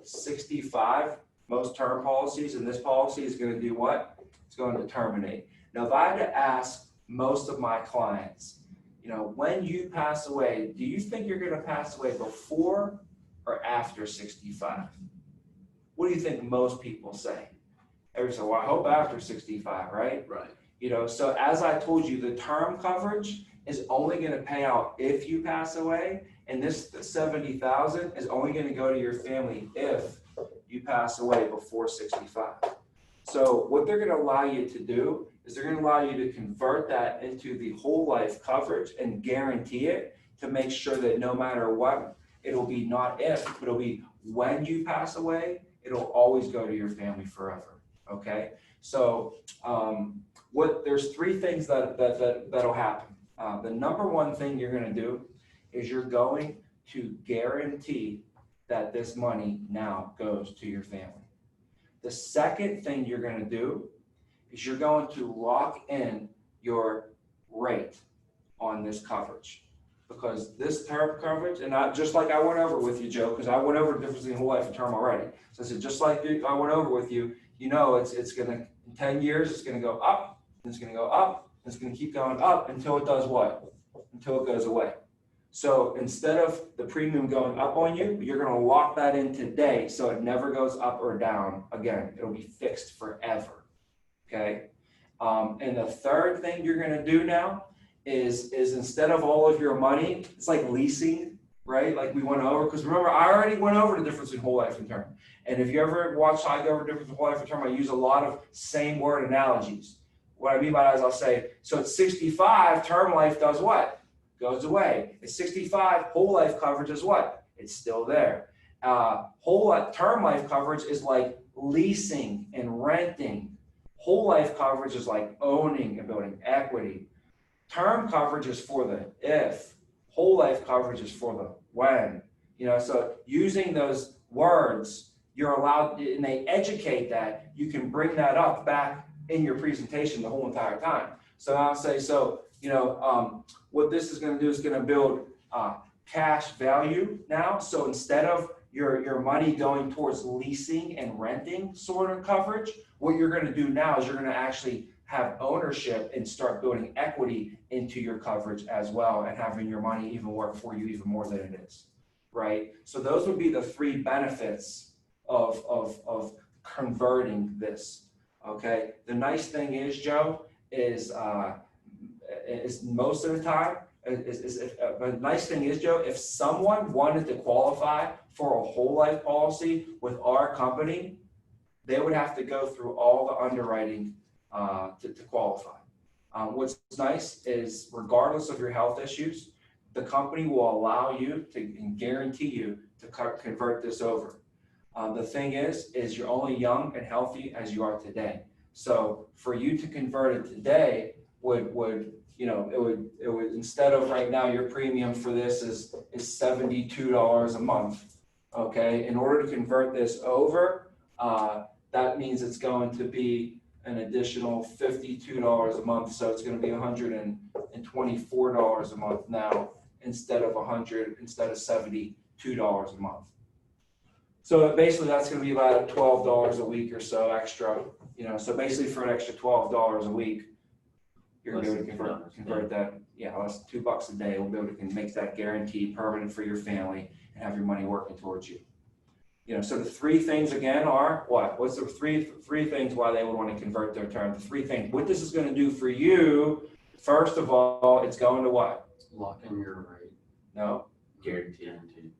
65. Most term policies, and this policy is going to do what? It's going to terminate. Now, if I had to ask most of my clients, you know, when you pass away, do you think you're going to pass away before or after 65? What do you think most people say? Everybody say, well, I hope after 65, right? Right. You know, so as I told you, the term coverage is only going to pay out if you pass away, and this 70,000 is only going to go to your family if you pass away before 65. So what they're going to allow you to do is they're going to allow you to convert that into the whole life coverage and guarantee it to make sure that no matter what, it'll be not if, but it'll be when you pass away, it'll always go to your family forever. Okay. So there's 3 things that'll happen. The number one thing you're going to do is you're going to guarantee that this money now goes to your family. The second thing you're going to do is you're going to lock in your rate on this coverage, because this term coverage, and just like I went over with you, Joe, because I went over the difference between whole life and term already. So I said, just like I went over with you, you know, it's going to, in 10 years, it's going to go up, and it's going to go up, and it's going to keep going up until it does what? Until it goes away. So instead of the premium going up on you, you're going to lock that in today so it never goes up or down again. It'll be fixed forever. Okay. And the third thing you're going to do now is instead of all of your money, it's like leasing, right? Like we went over, because remember, I already went over the difference in whole life and term. And if you ever watch I go over the difference in whole life and term, I use a lot of same word analogies. What I mean by that is I'll say, so at 65, term life does what? Goes away. At 65, whole life coverage is what? It's still there. Term life coverage is like leasing and renting. Whole life coverage is like owning and building equity. Term coverage is for the if. Whole life coverage is for the when. You know, so using those words, you're allowed, and they educate that, you can bring that up back in your presentation the whole entire time. So I'll say, so, you know, what this is going to do is going to build cash value now. So instead of your money going towards leasing and renting sort of coverage, what you're going to do now is you're going to actually have ownership and start building equity into your coverage as well, and having your money even work for you even more than it is, right? So those would be the 3 benefits of converting this. Okay. The nice thing is, Joe, is most of the time, the nice thing is, Joe, if someone wanted to qualify for a whole life policy with our company, they would have to go through all the underwriting to qualify. What's nice is, regardless of your health issues, the company will allow you to and guarantee you to convert this over. The thing is you're only young and healthy as you are today. So for you to convert it today would it would instead of right now your premium for this is $72 a month. Okay, in order to convert this over, that means it's going to be an additional $52 a month. So it's going to be $124 a month now instead of $72 a month. So basically that's going to be about $12 a week or so extra, so basically for an extra $12 a week, you're going to be able to convert that, less than $2 a day, we'll be able to make that guaranteed permanent for your family and have your money working towards you. So the three things again are what? What's the three things why they would want to convert their term? The three things, what this is going to do for you, first of all, it's going to what? Lock in your rate. No. Guaranteed.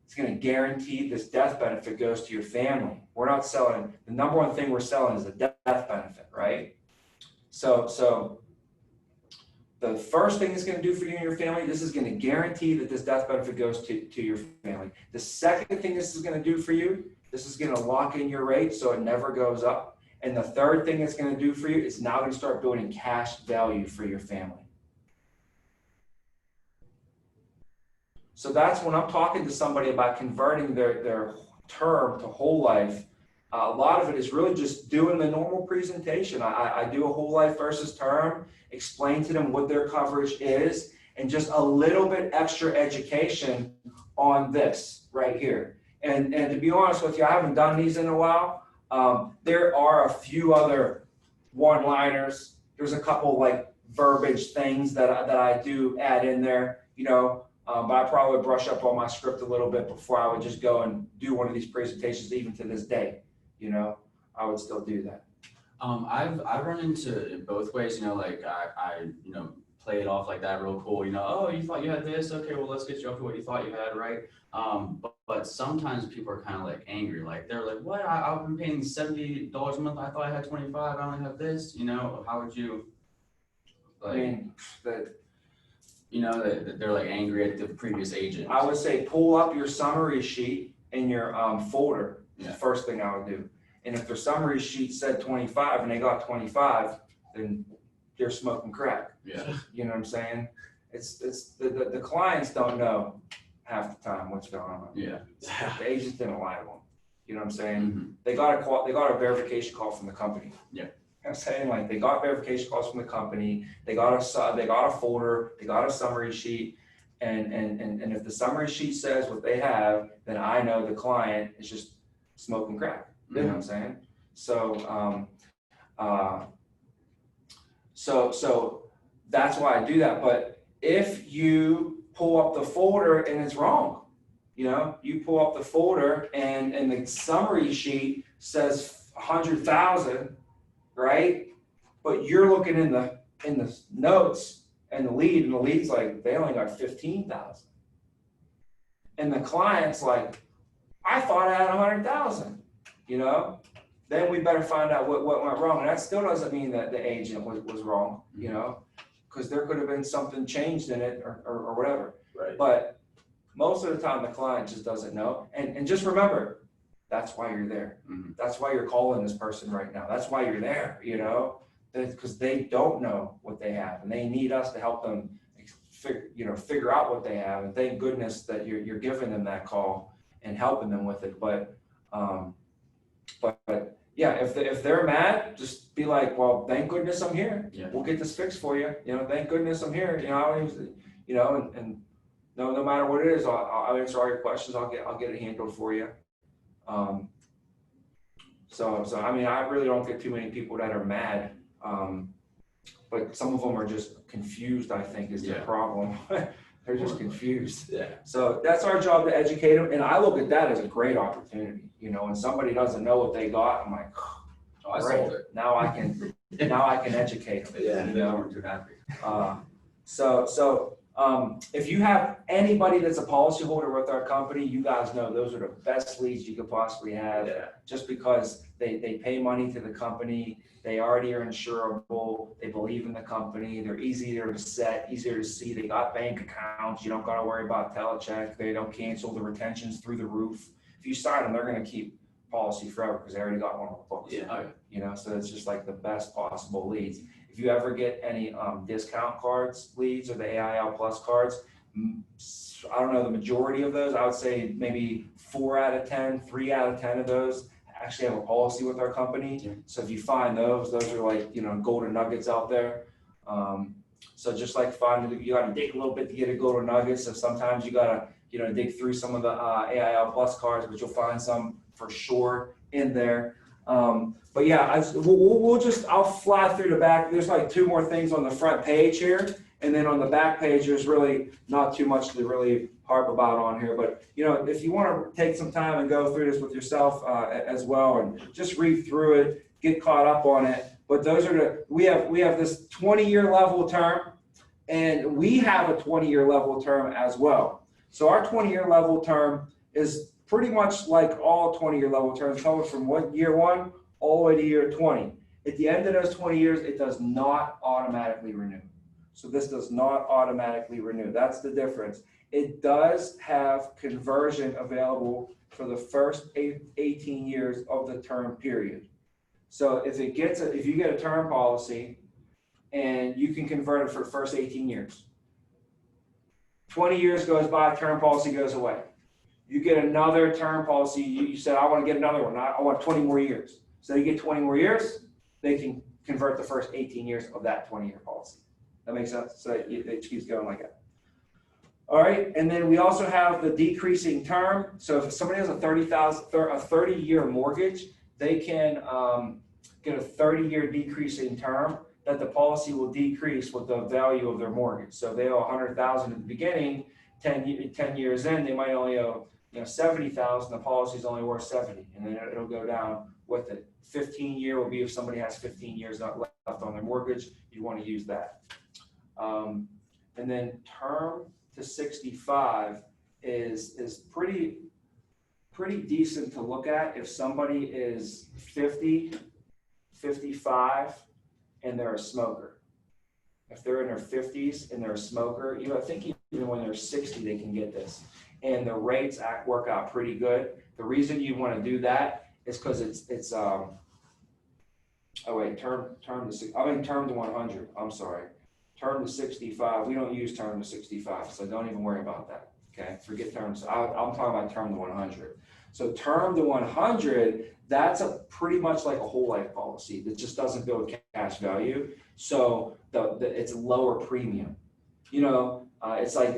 It's going to guarantee this death benefit goes to your family. We're not selling, the number one thing we're selling is the death benefit, right? So the first thing it's going to do for you and your family, this is going to guarantee that this death benefit goes to your family. The second thing this is going to do for you, this is going to lock in your rate so it never goes up. And the third thing it's going to do for you is now going to start building cash value for your family. So that's when I'm talking to somebody about converting their term to whole life. A lot of it is really just doing the normal presentation. I do a whole life versus term, explain to them what their coverage is, and just a little bit extra education on this right here. And to be honest with you, I haven't done these in a while. There are a few other one-liners. There's a couple like verbiage things that I do add in there, but I probably would brush up on my script a little bit before I would just go and do one of these presentations. Even to this day, I would still do that. I've run into it both ways, like I play it off like that real cool, oh, you thought you had this, okay, well, let's get you up to what you thought you had, right? But sometimes people are kind of like angry, like they're like, what, I've been paying $70 a month, I thought I had 25, I only have this, how would you, like, I mean, they're like angry at the previous agent. I would say pull up your summary sheet in your folder. Yeah. The first thing I would do. And if their summary sheet said 25 and they got 25, then they're smoking crack. Yeah. You know what I'm saying? It's the clients don't know half the time what's going on. Yeah. The agents didn't lie to them. You know what I'm saying? Mm-hmm. They got a verification call from the company. Yeah. I'm saying, like, they got verification calls from the company, they got a folder, they got a summary sheet, and if the summary sheet says what they have, then I know the client is just smoking crack. You know what I'm saying? So so that's why I do that. But if you pull up the folder and it's wrong, you pull up the folder and the summary sheet says 100,000. Right? But you're looking in the notes and the lead's like, they only got 15,000. And the client's like, I thought I had 100,000, then we better find out what went wrong. And that still doesn't mean that the agent was wrong, because there could have been something changed in it or whatever. Right. But most of the time the client just doesn't know. And just remember, that's why you're there. Mm-hmm. That's why you're calling this person right now. That's why you're there, because they don't know what they have and they need us to help them figure out what they have. And thank goodness that you're giving them that call and helping them with it. But yeah, if they're mad, just be like, well, thank goodness I'm here. Yeah. We'll get this fixed for you. Thank goodness I'm here. And no matter what it is, I'll answer all your questions. I'll get it handled for you. So I mean, I really don't get too many people that are mad, but some of them are just confused, I think, is the problem. They're just confused. Yeah. So that's our job, to educate them, and I look at that as a great opportunity. When somebody doesn't know what they got, I'm like, Oh, I great. sold it. Now I can educate them. Yeah, they weren't too happy. If you have anybody that's a policyholder with our company, you guys know those are the best leads you could possibly have. Yeah. Just because they pay money to the company, they already are insurable, they believe in the company, they're easier to set, easier to see, they got bank accounts, you don't gotta worry about telecheck, they don't cancel, the retention's through the roof. If you sign them, they're gonna keep policy forever because they already got one on the books. Yeah. You know, so it's just like the best possible leads. If you ever get any discount cards leads or the AIL Plus cards, I don't know the majority of those, I would say maybe 4 out of 10, 3 out of 10 of those actually have a policy with our company. Yeah. So if you find those are like, you know, golden nuggets out there. So just like finding, you gotta dig a little bit to get a golden nugget. So sometimes you gotta, you know, dig through some of the AIL Plus cards, but you'll find some for sure in there. But yeah, I'll fly through the back. There's like 2 more things on the front page here. And then on the back page, there's really not too much to really harp about on here. But, you know, if you want to take some time and go through this with yourself as well, and just read through it, get caught up on it. But those are we have this 20-year level term, and we have a 20-year level term as well. So our 20-year level term is pretty much like all 20-year level terms, coming from year 1 all the way to year 20. At the end of those 20 years, it does not automatically renew. So this does not automatically renew. That's the difference. It does have conversion available for the first 18 years of the term period. So if you get a term policy and you can convert it for the first 18 years, 20 years goes by, term policy goes away. You get another term policy, you said, I want to get another one, I want 20 more years. So you get 20 more years, they can convert the first 18 years of that 20-year policy. That makes sense? So it keeps going like that. All right, and then we also have the decreasing term. So if somebody has a 30-year mortgage, they can get a 30-year decreasing term that the policy will decrease with the value of their mortgage. So if they owe $100,000 at the beginning, 10 years in, they might only owe $70,000. The policy is only worth 70, and then it'll go down with it. 15-year will be if somebody has 15 years left on their mortgage. You want to use that. And then term to 65 is pretty decent to look at if somebody is 50, 55, and they're a smoker. If they're in their 50s and they're a smoker, I think even when they're 60, they can get this. And the rates work out pretty good. The reason you want to do that is because it's term to 100. I'm sorry. Term to 65, we don't use term to 65, so don't even worry about that, okay? Forget terms, I'm talking about term to 100. So term to 100, that's pretty much like a whole life policy that just doesn't build cash value. So it's lower premium. It's like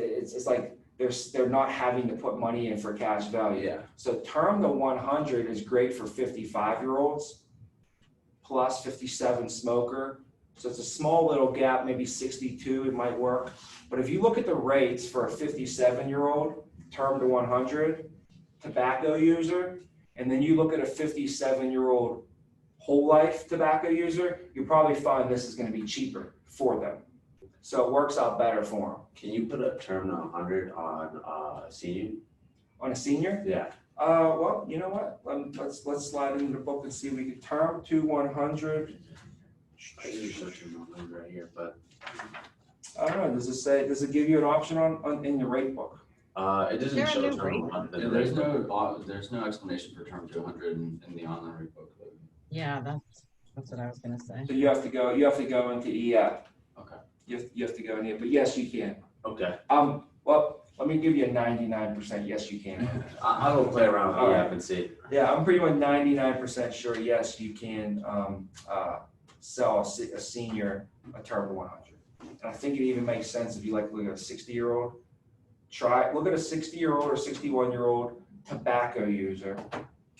they're not having to put money in for cash value. Yeah. So term to 100 is great for 55-year-olds plus 57 smoker. So it's a small little gap, maybe 62, it might work. But if you look at the rates for a 57-year-old term to 100 tobacco user, and then you look at a 57-year-old whole life tobacco user, you probably find this is going to be cheaper for them. So it works out better for them. Can you put a term to 100 on senior? On a senior? Yeah. Well, you know what? Let's slide into the book and see if we can term to 100. I usually searching on right here, but I don't know. Does it give you an option on in the rate book? it doesn't There a show new term rate? 100. Yeah, there's no explanation for term to 100 in the online rate book. Yeah, that's what I was gonna say. So you have to go into EF. Okay. You have to go in here, but yes, you can. Okay. Well, let me give you a 99% yes, you can. I will play around with All the right. app and see. Yeah, I'm pretty much 99% sure look you can sell a senior a term to 100. And I think it even makes sense if you look at a 60-year-old. Look at a 60-year-old or 61-year-old tobacco user,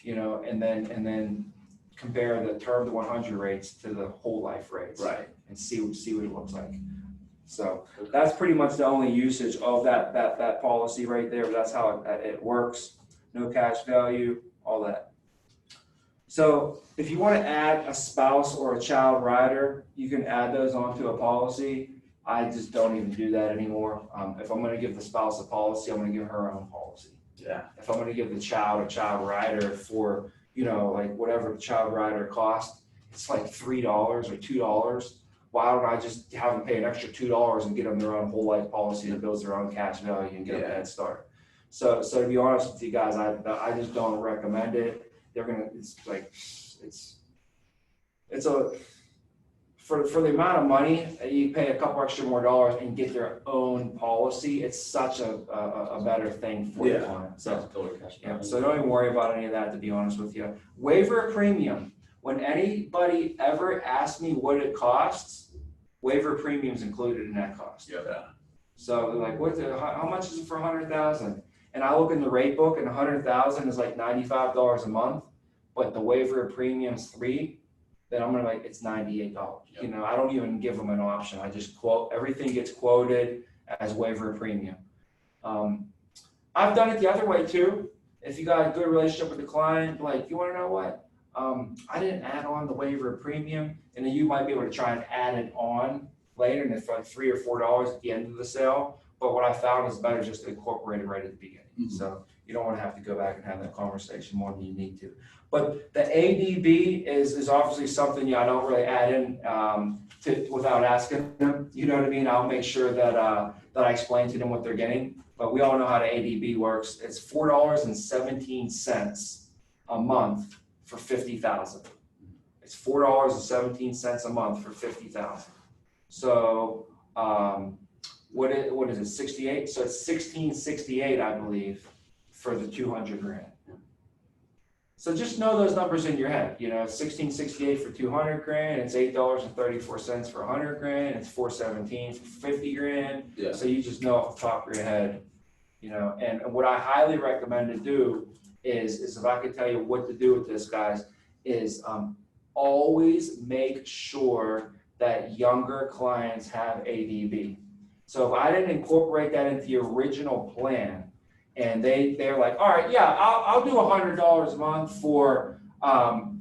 and then compare the term to 100 rates to the whole life rates. Right. And see what it looks like. So that's pretty much the only usage of that policy right there. But that's how it works. No cash value, all that. So if you want to add a spouse or a child rider, you can add those onto a policy. I just don't even do that anymore. If I'm gonna give the spouse a policy, I'm gonna give her own policy. Yeah. If I'm gonna give the child a child rider for, like whatever the child rider cost, it's like $3 or $2. Why don't I just have them pay an extra $2 and get them their own whole life policy that builds their own cash value and get them a head start? So to be honest with you guys, I just don't recommend it. It's for the amount of money, you pay a couple extra more dollars and get their own policy. It's such a better thing for the client. So don't even worry about any of that, to be honest with you. Waiver premium. When anybody ever asks me what it costs, waiver premium's included in that cost. Yeah. So they're like, how much is it for 100,000? And I look in the rate book, and 100,000 is like $95 a month, but the waiver premium's $3. Then I'm gonna it's $98. Yep. I don't even give them an option. I just quote, everything gets quoted as waiver premium. I've done it the other way too. If you got a good relationship with the client, you wanna know what? I didn't add on the waiver premium, and then you might be able to try and add it on later, and it's like $3 or $4 at the end of the sale. But what I found is better just to incorporate it right at the beginning. Mm-hmm. So you don't want to have to go back and have that conversation more than you need to. But the ADB is obviously something I don't really add in without asking them. You know what I mean? I'll make sure that I explain to them what they're getting. But we all know how the ADB works. It's $4.17 a month for 50,000. It's $4.17 a month for 50,000. So what is it? 68. So it's 1668, I believe, for the 200 grand. So just know those numbers in your head. 1668 for 200 grand. It's $8.34 for 100 grand. It's $4.17 for 50 grand. Yeah. So you just know off the top of your head. And what I highly recommend to do is if I could tell you what to do with this, guys, is always make sure that younger clients have ADB. So if I didn't incorporate that into the original plan, and they're like, all right, yeah, I'll do $100 a month for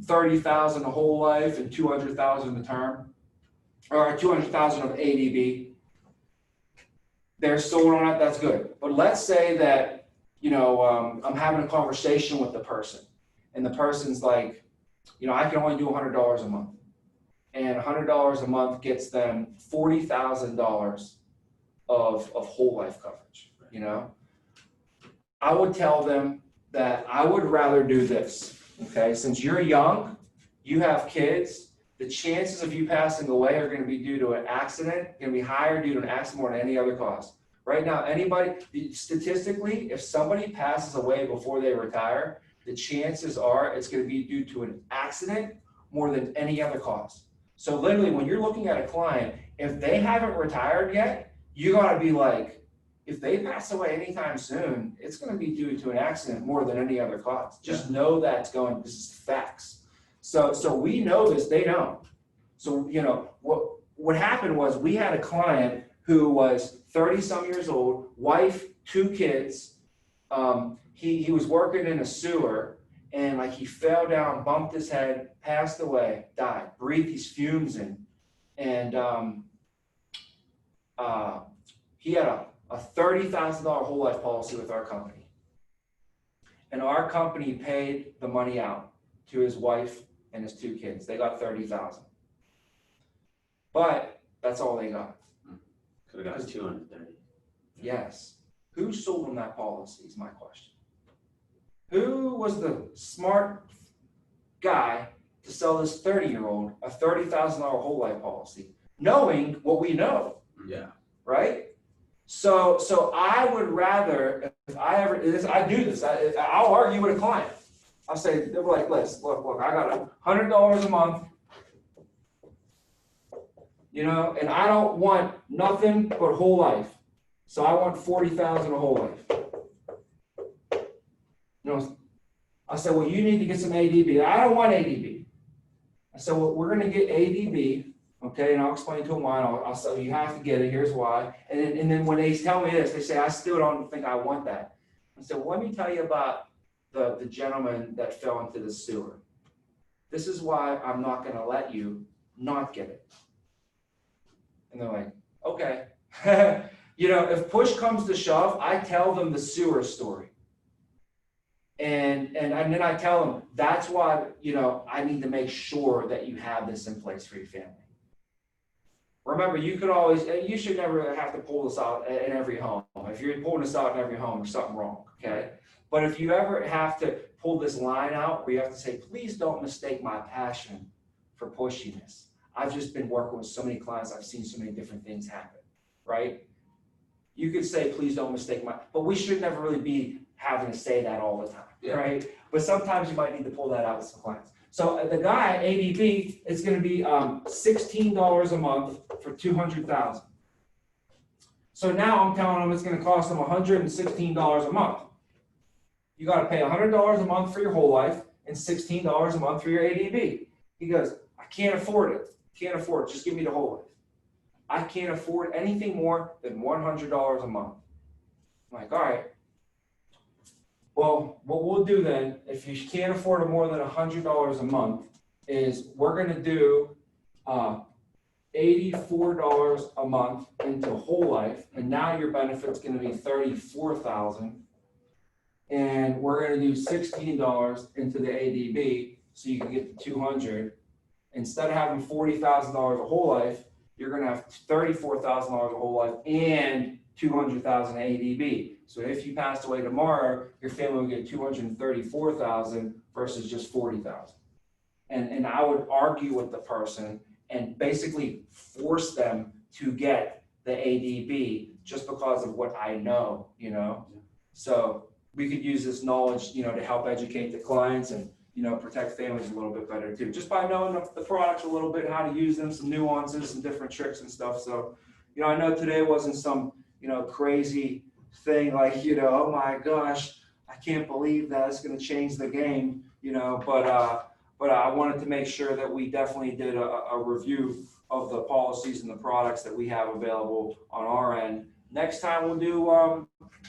30,000 a whole life and 200,000 a term, or 200,000 of ADB. They're sold on it. That's good. But let's say that I'm having a conversation with the person, and the person's like, I can only do $100 a month, and $100 a month gets them $40,000 of whole life coverage. I would tell them that I would rather do this. Okay, since you're young, you have kids, the chances of you passing away are going to be due to an accident, going to be higher due to an accident more than any other cause. Right now, statistically, if somebody passes away before they retire, the chances are it's going to be due to an accident more than any other cause. So literally, when you're looking at a client, if they haven't retired yet, you got to be like, if they pass away anytime soon, it's going to be due to an accident more than any other cause. Just know that's going, this is facts. So we know this, they don't. So, what happened was we had a client who was 30 some years old, wife, 2 kids. He was working in a sewer, and he fell down, bumped his head, passed away, died, breathed these fumes in. And he had a $30,000 whole life policy with our company. And our company paid the money out to his wife and his 2 kids. They got $30,000. But that's all they got. Could have got 230. Yes. Who sold them that policy is my question. Who was the smart guy to sell this 30-year-old a $30,000 whole life policy, knowing what we know? Yeah. Right? So I would rather, if I ever, I do this, I'll argue with a client. I'll say, they're like, look, I got $100 a month, and I don't want nothing but whole life. So I want 40,000 a whole life. I said, well, you need to get some ADB. I don't want ADB. I said, well, we're going to get ADB. Okay, and I'll explain to them why. I'll say, you have to get it. Here's why. And then when they tell me this, they say, I still don't think I want that. I said, well, let me tell you about the gentleman that fell into the sewer. This is why I'm not going to let you not get it. And they're like, Okay. You know, if push comes to shove, I tell them the sewer story. And then I tell them, that's why, you know, I need to make sure that you have this in place for your family. Remember, you should never have to pull this out in every home. If you're pulling this out in every home, there's something wrong, okay? But if you ever have to pull this line out where you have to say, please don't mistake my passion for pushiness. I've just been working with so many clients, I've seen so many different things happen, right? You could say, please don't mistake but we should never really be having to say that all the time, right? But sometimes you might need to pull that out with some clients. So the guy at ADB is going to be $16 a month for 200,000. So now I'm telling him it's going to cost him $116 a month. You got to pay $100 a month for your whole life and $16 a month for your ADB. He goes, I can't afford it. Can't afford it. Just give me the whole life. I can't afford anything more than $100 a month. I'm like, all right. Well, what we'll do then, if you can't afford more than $100 a month, is we're going to do $84 a month into whole life, and now your benefit's going to be $34,000, and we're going to do $16 into the ADB, so you can get the 200. Instead of having $40,000 a whole life, you're going to have $34,000 a whole life and $200,000 ADB. So if you passed away tomorrow, your family would get $234,000 versus just $40,000. And I would argue with the person and basically force them to get the ADB just because of what I know, you know. So we could use this knowledge, you know, to help educate the clients and, you know, protect families a little bit better too, just by knowing the products a little bit, how to use them, some nuances, some different tricks and stuff. So, you know, I know today wasn't some, you know, crazy thing like, you know, oh my gosh, I can't believe that it's going to change the game, you know, but I wanted to make sure that we definitely did a review of the policies and the products that we have available on our end. Next time we'll do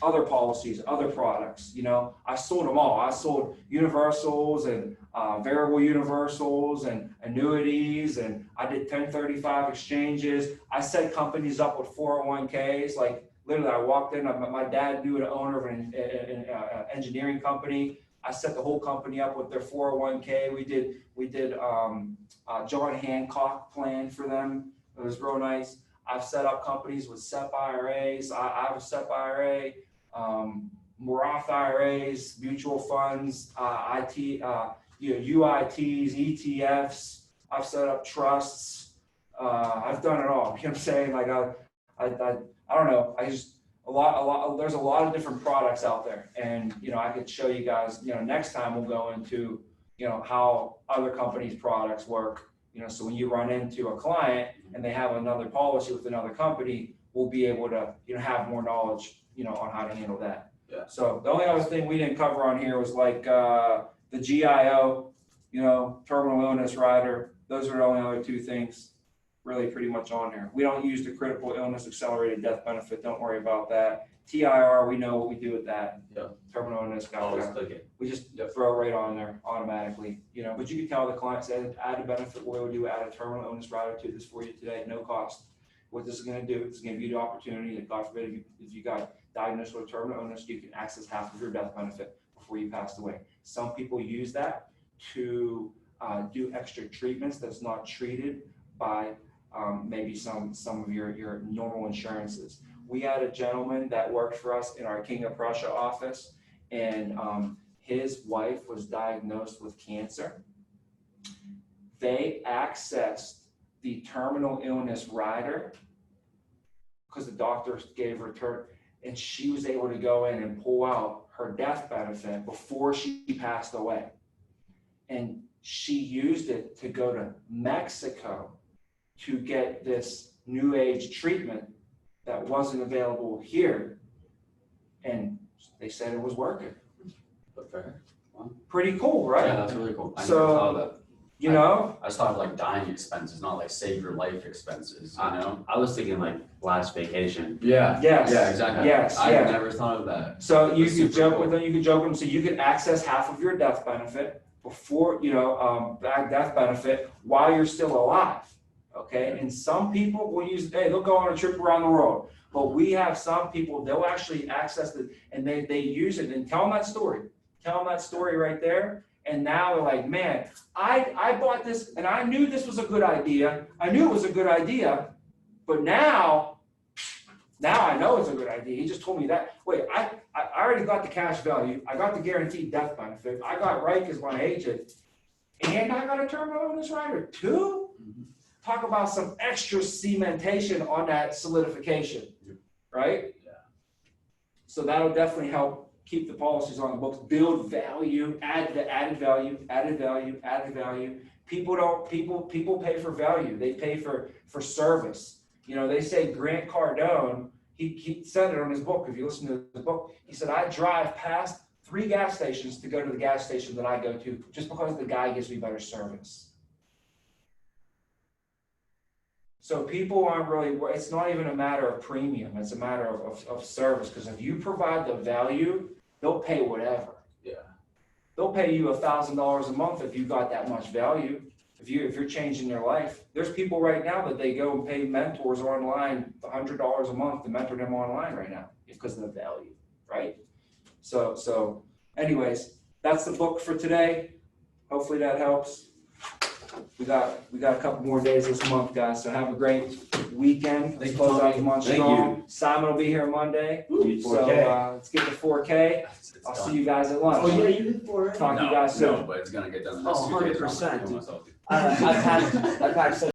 other policies, other products. You know, I sold them all. I sold universals and variable universals and annuities, and I did 1035 exchanges. I set companies up with 401ks. Like literally, I walked in. My dad knew the owner of an engineering company. I set the whole company up with their 401k. We did John Hancock plan for them. It was real nice. I've set up companies with SEP IRAs. I have a SEP IRA, Roth IRAs, mutual funds, UITs, ETFs. I've set up trusts. I've done it all. You know what I'm saying? Like I don't know. There's a lot of different products out there, and you know, I could show you guys. You know, next time we'll go into, you know, how other companies' products work. You know, so when you run into a client and they have another policy with another company, we'll be able to, you know, have more knowledge, you know, on how to handle that. Yeah. So the only other thing we didn't cover on here was like the GIO, you know, terminal illness rider. Those are the only other two things really pretty much on there. We don't use the critical illness accelerated death benefit. Don't worry about that. TIR, we know what we do with that. Yeah. Terminal illness. Always click it. We just throw it right on there automatically, you know. But you can tell the client, said, add a benefit. What we'll do, add a terminal illness rider to this for you today at no cost. What this is going to do, it's going to give you the opportunity that, God forbid, if you got diagnosed with a terminal illness, you can access half of your death benefit before you passed away. Some people use that to do extra treatments that's not treated by maybe some of your normal insurances. We had a gentleman that worked for us in our King of Prussia office, and his wife was diagnosed with cancer. They accessed the terminal illness rider because the doctor gave her term, and she was able to go in and pull out her death benefit before she passed away. And she used it to go to Mexico to get this new age treatment that wasn't available here, and they said it was working. But fair. Wow. Pretty cool, right? Yeah, that's really cool. I So, never thought of that. You know, I just thought of like dying expenses, not like save your life expenses, you know? I was thinking like last vacation. Yeah. Yes. Yeah, exactly. Yes, I yeah. never thought of that. So you That's could super joke cool. with them, you could joke with them, so you could access half of your death benefit before, you know, that death benefit while you're still alive. okay? And some people will use, hey, they'll go on a trip around the world. But we have some people, they'll actually access it and they use it and tell them that story. Tell them that story right there. And now they're like, man, I bought this and I knew this was a good idea. I knew it was a good idea, but now I know it's a good idea. He just told me that. Wait, I already got the cash value. I got the guaranteed death benefit. I got Reich as my agent. And I got a terminal illness rider too? Talk about some extra cementation on that solidification, right? Yeah. So that'll definitely help keep the policies on the books, build value, added value. People pay for value. They pay for service. You know, they say Grant Cardone, he said it on his book. If you listen to the book, he said, I drive past 3 gas stations to go to the gas station that I go to just because the guy gives me better service. So people aren't really, it's not even a matter of premium, it's a matter of service, because if you provide the value, they'll pay whatever. Yeah. They'll pay you $1,000 a month if you got that much value, if you're changing their life. There's people right now that they go and pay mentors online $100 a month to mentor them online right now because of the value, right? So anyways, that's the book for today. Hopefully that helps. We got a couple more days this month, guys, so have a great weekend. Let's close out the month strong. Simon will be here Monday. So let's get to 4K. I'll see you guys at lunch. Oh, yeah, you did for it. Talk to you guys soon. No, but it's gonna get done in the next Oh, few days. 100%. Myself. I've had such